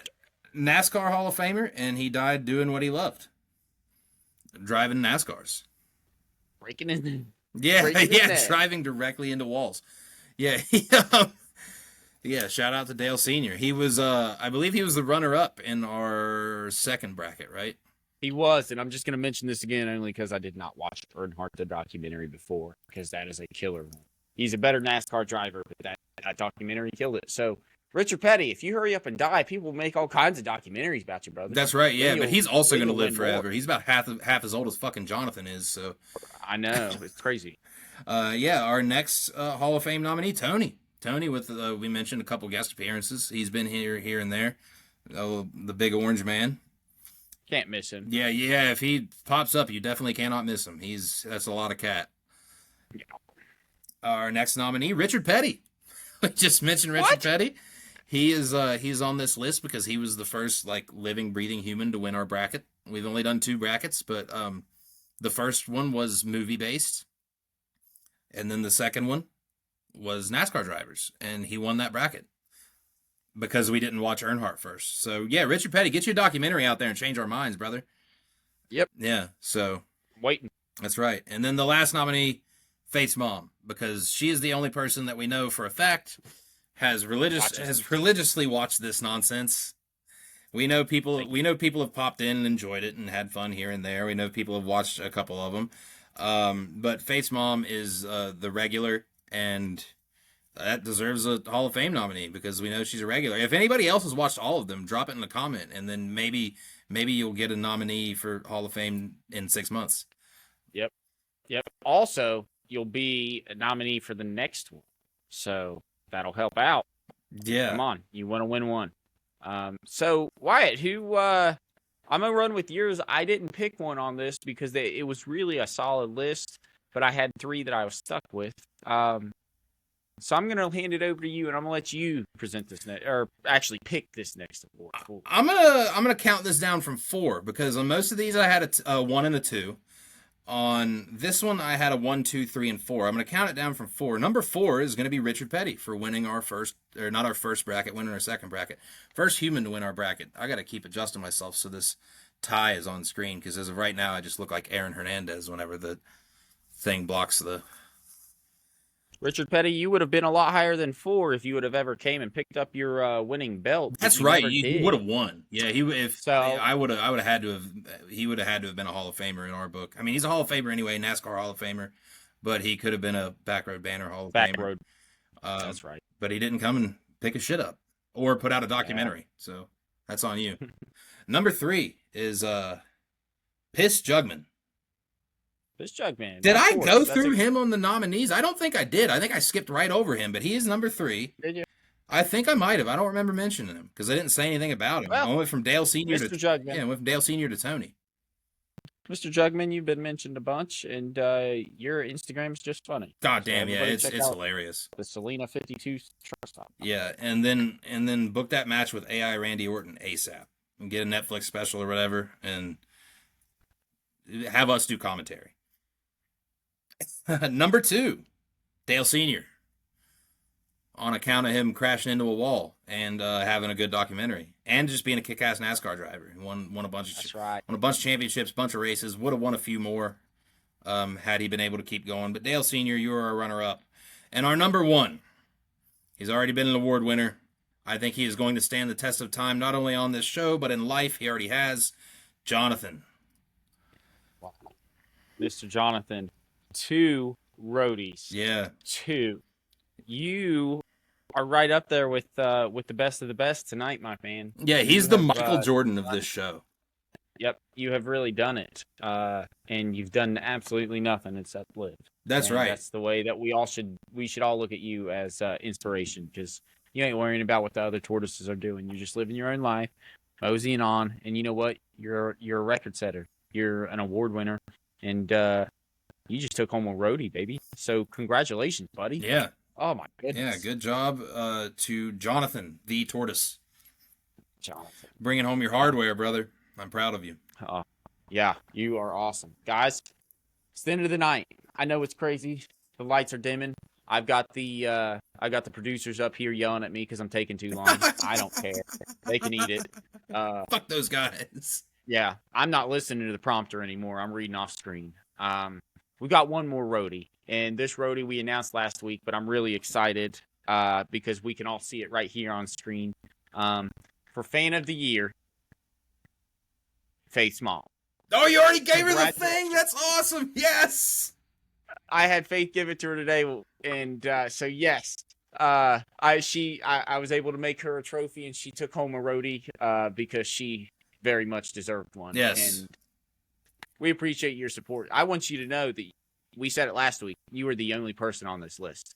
NASCAR Hall of Famer, and he died doing what he loved. Driving NASCARs. Breaking in. Driving directly into walls. Yeah, shout out to Dale Sr. He was, I believe he was the runner-up in our second bracket, right? He was, and I'm just going to mention this again only because I did not watch Earnhardt the documentary before, because that is a killer one. He's a better NASCAR driver, but that documentary killed it. So, Richard Petty, if you hurry up and die, people make all kinds of documentaries about you, brother. That's right, yeah, but he's also going to live win forever. more. He's about half as old as fucking Jonathan is, so. I know, it's crazy. Yeah, our next Hall of Fame nominee, Tony. Tony, with we mentioned a couple guest appearances. He's been here and there. Oh, the big orange man. Can't miss him. Yeah. If he pops up, you definitely cannot miss him. That's a lot of cat. Yeah. Our next nominee, Richard Petty. We just mentioned Richard Petty. He is he's on this list because he was the first living, breathing human to win our bracket. We've only done 2 brackets, but the first one was movie based, and then the second one was NASCAR drivers, and he won that bracket because we didn't watch Earnhardt first. So yeah, Richard Petty, get your documentary out there and change our minds, brother. Yep. Yeah. So waiting. That's right. And then the last nominee, Faith's mom, because she is the only person that we know for a fact has religiously watched this nonsense. We know people have popped in and enjoyed it and had fun here and there. We know people have watched a couple of them. But Faith's mom is the regular, and that deserves a Hall of Fame nominee because we know she's a regular. If anybody else has watched all of them, drop it in the comment, and then maybe you'll get a nominee for Hall of Fame in 6 months. Yep. Also, you'll be a nominee for the next one, so that'll help out. Yeah. Come on, you want to win one. So Wyatt, who I'm gonna run with yours. I didn't pick one on this because it was really a solid list, but I had 3 that I was stuck with. So I'm gonna hand it over to you, and I'm gonna let you present this or actually pick this next award. Cool. I'm gonna count this down from 4 because on most of these I had a 1 and a 2. On this one, I had a 1, 2, 3, and 4. I'm going to count it down from 4. Number 4 is going to be Richard Petty for winning our first, or not our first bracket, winning our second bracket. First human to win our bracket. I got to keep adjusting myself so this tie is on screen, because as of right now, I just look like Aaron Hernandez whenever the thing blocks the... Richard Petty, you would have been a lot higher than 4 if you would have ever came and picked up your winning belt. That's right. He would have won. Yeah, he would have had to have. He would have had to have been a Hall of Famer in our book. I mean, he's a Hall of Famer anyway, NASCAR Hall of Famer, but he could have been a Backroad Banter Hall of Famer. That's right. But he didn't come and pick his shit up or put out a documentary. Yeah. So that's on you. Number 3 is Piss Jugman. This Jugman. Did I go through him on the nominees? I don't think I did. I think I skipped right over him, but he is number 3. Did you? I think I might have. I don't remember mentioning him because I didn't say anything about him. Well, I went from Dale Sr. Mr. Jugman. Yeah, I went from Dale Sr. to Tony. Mr. Jugman, you've been mentioned a bunch, and your Instagram's just funny. God damn, yeah, it's hilarious. The Selena 52 truck stop. Yeah, and then book that match with AI Randy Orton ASAP and get a Netflix special or whatever, and have us do commentary. Number 2, Dale Sr. On account of him crashing into a wall and having a good documentary and just being a kick-ass NASCAR driver. Won a bunch of won a bunch of championships, bunch of races. Would have won a few more had he been able to keep going. But Dale Sr., you are our runner-up. And our number 1, he's already been an award winner. I think he is going to stand the test of time, not only on this show, but in life. He already has. Jonathan. Wow. Mr. Jonathan. 2 roadies. Yeah. 2. You are right up there with the best of the best tonight, my man. Yeah, he's the Michael Jordan of this show. Yep, you have really done it. And you've done absolutely nothing except live. That's right. That's the way that we should all look at you as inspiration, because you ain't worrying about what the other tortoises are doing. You're just living your own life, moseying on, and you know what? You're a record setter. You're an award winner, and you just took home a roadie, baby. So congratulations, buddy. Yeah. Oh, my goodness. Yeah, good job to Jonathan, the tortoise. Jonathan. Bringing home your hardware, brother. I'm proud of you. Yeah, you are awesome. Guys, it's the end of the night. I know it's crazy. The lights are dimming. I've got the producers up here yelling at me because I'm taking too long. I don't care. They can eat it. Fuck those guys. Yeah, I'm not listening to the prompter anymore. I'm reading off screen. We got one more roadie, and this roadie we announced last week, but I'm really excited because we can all see it right here on screen. For Fan of the Year, Faith Small. Oh, you already gave her the Congratulations. thing? That's awesome. Yes. I had Faith give it to her today, and so yes, I was able to make her a trophy, and she took home a roadie because she very much deserved one. Yes. And we appreciate your support. I want you to know that we said it last week. You were the only person on this list.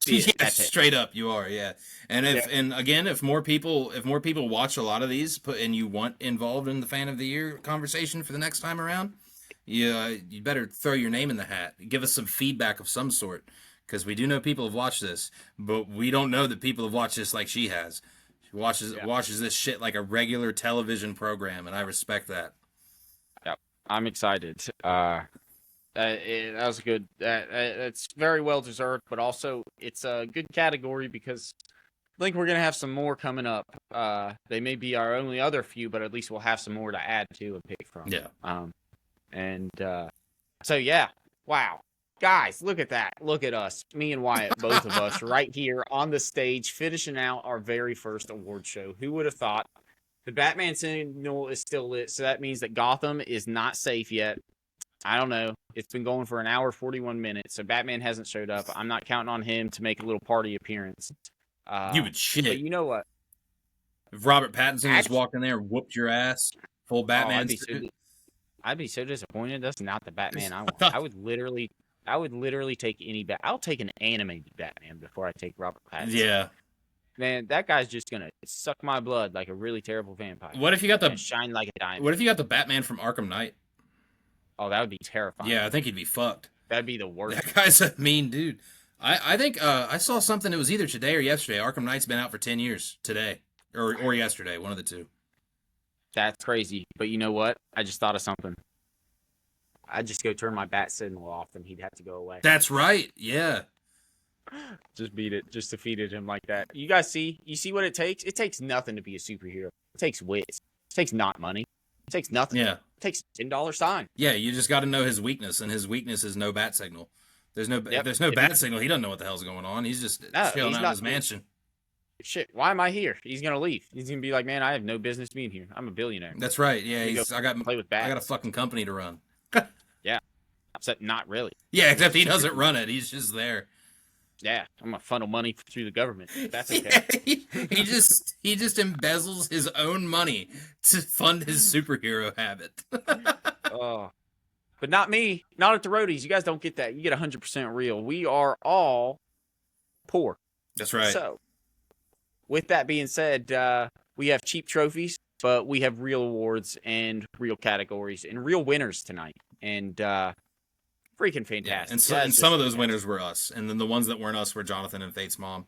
Yes, That's it. straight up, you are, yeah. And and again, if more people watch a lot of these, and you want involved in the Fan of the Year conversation for the next time around, you better throw your name in the hat. Give us some feedback of some sort, because we do know people have watched this, but we don't know that people have watched this like she has. She watches this shit like a regular television program, and I respect that. Yep, I'm excited. That was good. It's very well deserved, but also it's a good category because I think we're gonna have some more coming up. They may be our only other few, but at least we'll have some more to add to and pick from. Yeah. So yeah, wow, guys, look at that. Look at us, me and Wyatt, both of us, right here on the stage, finishing out our very first award show. Who would have thought? The Batman signal is still lit, so that means that Gotham is not safe yet. I don't know. It's been going for an hour, 41 minutes, so Batman hasn't showed up. I'm not counting on him to make a little party appearance. You would shit. But you know what? If Robert Pattinson just walked in there and whooped your ass, full Batman. I'd be so disappointed. That's not the Batman I want. I would literally take any I'll take an animated Batman before I take Robert Pattinson. Yeah. Man, that guy's just gonna suck my blood like a really terrible vampire. What if you got the shine like a diamond? What if you got the Batman from Arkham Knight? Oh, that would be terrifying. Yeah, I think he'd be fucked. That'd be the worst. That guy's a mean dude. I think I saw something. It was either today or yesterday. Arkham Knight's been out for 10 years. Today or yesterday, one of the two. That's crazy. But you know what? I just thought of something. I'd just go turn my bat signal off, and he'd have to go away. That's right. Yeah. Just beat it. Just defeated him like that. You guys see? You see what it takes? It takes nothing to be a superhero. It takes wits. It takes not money. It takes nothing. Yeah. It takes $10 sign. Yeah, you just got to know his weakness, and his weakness is no bat signal. If there's no bat signal, he doesn't know what the hell's going on. He's just chilling out in his mansion. Shit, why am I here? He's gonna leave. He's gonna be like, man, I have no business being here. I'm a billionaire. That's right. Yeah, I got a fucking company to run. Yeah, except not really. Yeah, except he doesn't run it. He's just there. Yeah, I'm gonna funnel money through the government. That's okay. Yeah, he just embezzles his own money to fund his superhero habit. Oh, but not me. Not at the Roadies. You guys don't get that. You get 100% real. We are all poor. That's right. So, with that being said, we have cheap trophies, but we have real awards and real categories and real winners tonight. And freaking fantastic. Yeah, and some of those winners were us. And then the ones that weren't us were Jonathan and Faith's mom.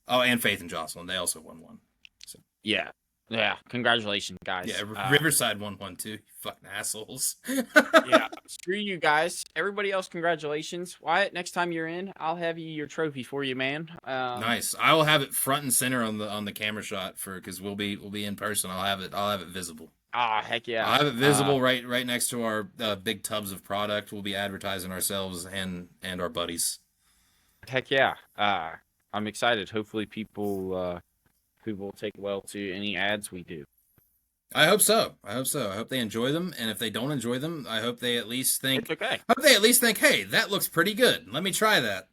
Oh, and Faith and Jocelyn. They also won one. So. Yeah. Yeah. Congratulations, guys. Yeah, Riverside won one too. You fucking assholes. Yeah. Screw you guys. Everybody else, congratulations. Wyatt, next time you're in, I'll have your trophy for you, man. Nice. I will have it front and center on the camera shot because we'll be in person. I'll have it visible. Ah, heck yeah. I'll have it visible right next to our big tubs of product. We'll be advertising ourselves and our buddies. Heck yeah. I'm excited. Hopefully people will take well to any ads we do. I hope so. I hope they enjoy them, and if they don't enjoy them, I hope they at least think. It's okay. I hope they at least think, hey, that looks pretty good. Let me try that.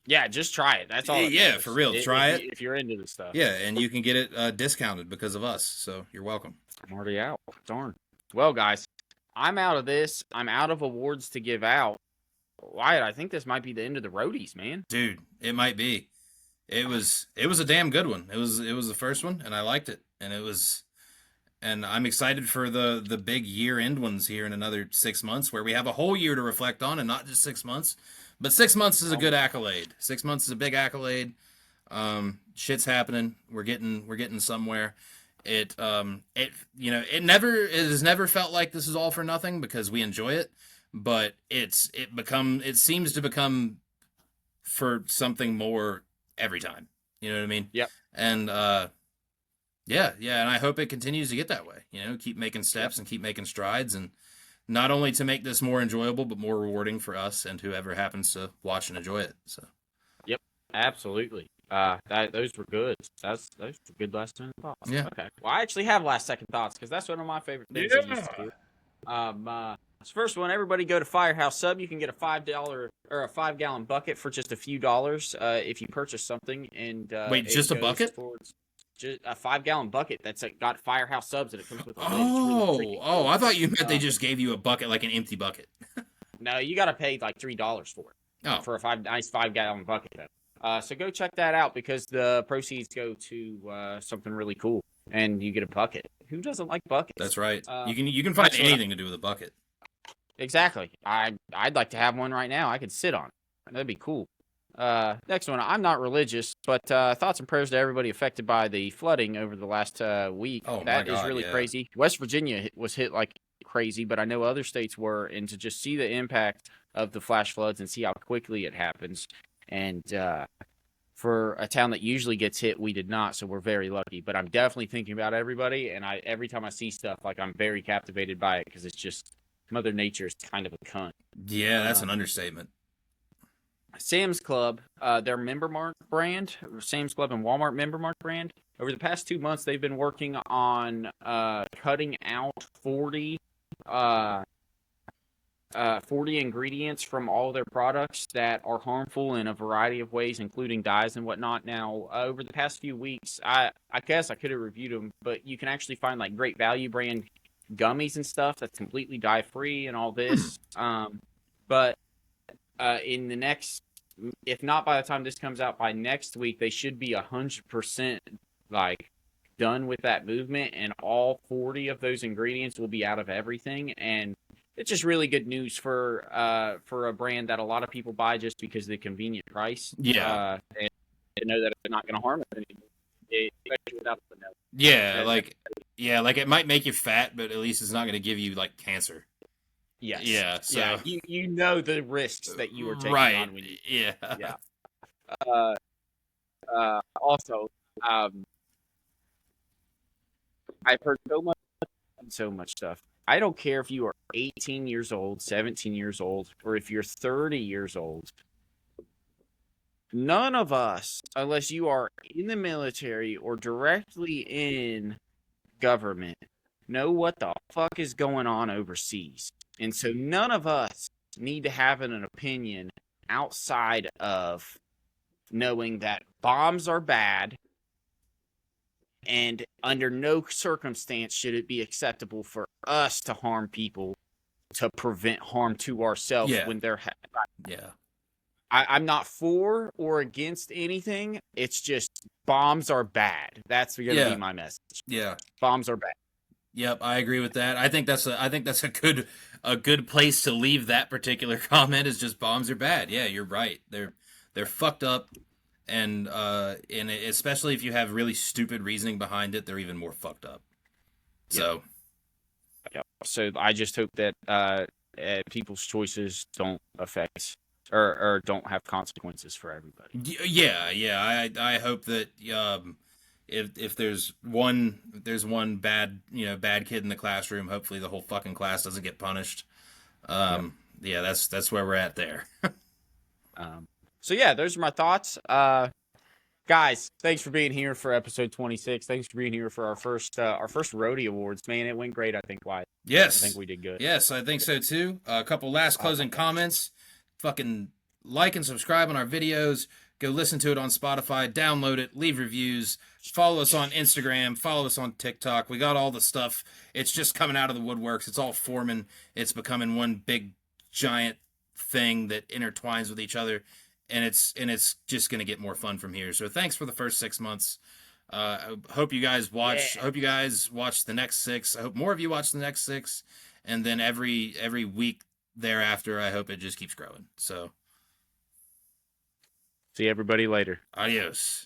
Yeah, just try it. That's all. Yeah, for real. Try it if you're into this stuff. Yeah, and you can get it discounted because of us. So you're welcome. I'm already out. Darn. Well, guys, I'm out of this. I'm out of awards to give out. Wyatt, I think this might be the end of the Roadies, man. Dude, it might be. It was a damn good one. It was the first one, and I liked it. And I'm excited for the big year-end ones here in another 6 months, where we have a whole year to reflect on, and not just 6 months. But 6 months is a good accolade. 6 months is a big accolade. Shit's happening. We're getting somewhere. It has never felt like this is all for nothing because we enjoy it, but it seems to become for something more every time. You know what I mean? Yep. And yeah, and I hope it continues to get that way. Keep making steps and keep making strides, and not only to make this more enjoyable, but more rewarding for us and whoever happens to watch and enjoy it. So. Yep, absolutely. Those were good. Those were good last second thoughts. Yeah. Okay. Well, I actually have last second thoughts because that's one of my favorite things I used to do. This first one, everybody go to Firehouse Sub. You can get a $5 or a 5-gallon bucket for just a few dollars if you purchase something. And Wait, just a bucket? Just a 5-gallon bucket that's got Firehouse Subs and it comes with a lid. It's really Oh, I thought you meant they just gave you a bucket, like an empty bucket. No, you got to pay like $3 for it. Oh. For a nice 5-gallon bucket. So go check that out because the proceeds go to something really cool, and you get a bucket. Who doesn't like buckets? That's right. You can find next anything to do with a bucket. Exactly. I'd like to have one right now. I could sit on it. That'd be cool. Next one. I'm not religious, but thoughts and prayers to everybody affected by the flooding over the last week. Oh, that my God, is really yeah. crazy. West Virginia was hit like crazy, but I know other states were, and to just see the impact of the flash floods and see how quickly it happens. And for a town that usually gets hit, we did not, so we're very lucky. But I'm definitely thinking about everybody, and every time I see stuff, like I'm very captivated by it because it's just Mother Nature is kind of a cunt. Yeah, that's an understatement. Sam's Club, their Member Mark brand, Sam's Club and Walmart Member Mark brand, over the past 2 months, they've been working on cutting out 40 ingredients from all their products that are harmful in a variety of ways, including dyes and whatnot. Now, over the past few weeks, I guess I could have reviewed them, but you can actually find like Great Value brand gummies and stuff that's completely dye-free and all this. But in the next, if not by the time this comes out, by next week, they should be 100% like done with that movement, and all 40 of those ingredients will be out of everything. And it's just really good news for a brand that a lot of people buy just because of the convenient price. Yeah. And to know that it's not going to harm it anymore. Especially without the vanilla. Yeah, like it might make you fat, but at least it's not going to give you like cancer. Yes. Yeah. So yeah, you know the risks that you are taking right. on when you. Yeah. Also, I've heard so much stuff. I don't care if you are 18 years old, 17 years old, or if you're 30 years old. None of us, unless you are in the military or directly in government, know what the fuck is going on overseas. And so none of us need to have an opinion outside of knowing that bombs are bad, and under no circumstance should it be acceptable for us to harm people to prevent harm to ourselves when they're yeah. I'm not for or against anything. It's just bombs are bad. That's going to be my message. Yeah. Bombs are bad. Yep, I agree with that. I think that's a good place to leave that particular comment, is just bombs are bad. Yeah, you're right. They're fucked up, and especially if you have really stupid reasoning behind it, they're even more fucked up. So So I just hope that people's choices don't affect or don't have consequences for everybody. Yeah. I hope that if there's one bad kid in the classroom, hopefully the whole fucking class doesn't get punished. Yeah, that's where we're at there. So yeah, those are my thoughts. Guys, thanks for being here for episode 26. Thanks for being here for our first Roadie Awards. Man, it went great, I think, Wyatt. Yes. I think we did good. Yes, I think so too. A couple last closing comments. Fucking like and subscribe on our videos. Go listen to it on Spotify. Download it. Leave reviews. Follow us on Instagram. Follow us on TikTok. We got all the stuff. It's just coming out of the woodworks. It's all forming. It's becoming one big, giant thing that intertwines with each other. And it's just going to get more fun from here. So thanks for the first 6 months. I hope you guys watch. Hope you guys watch the next 6. I hope more of you watch the next 6, and then every week thereafter, I hope it just keeps growing. So, see everybody later. Adios.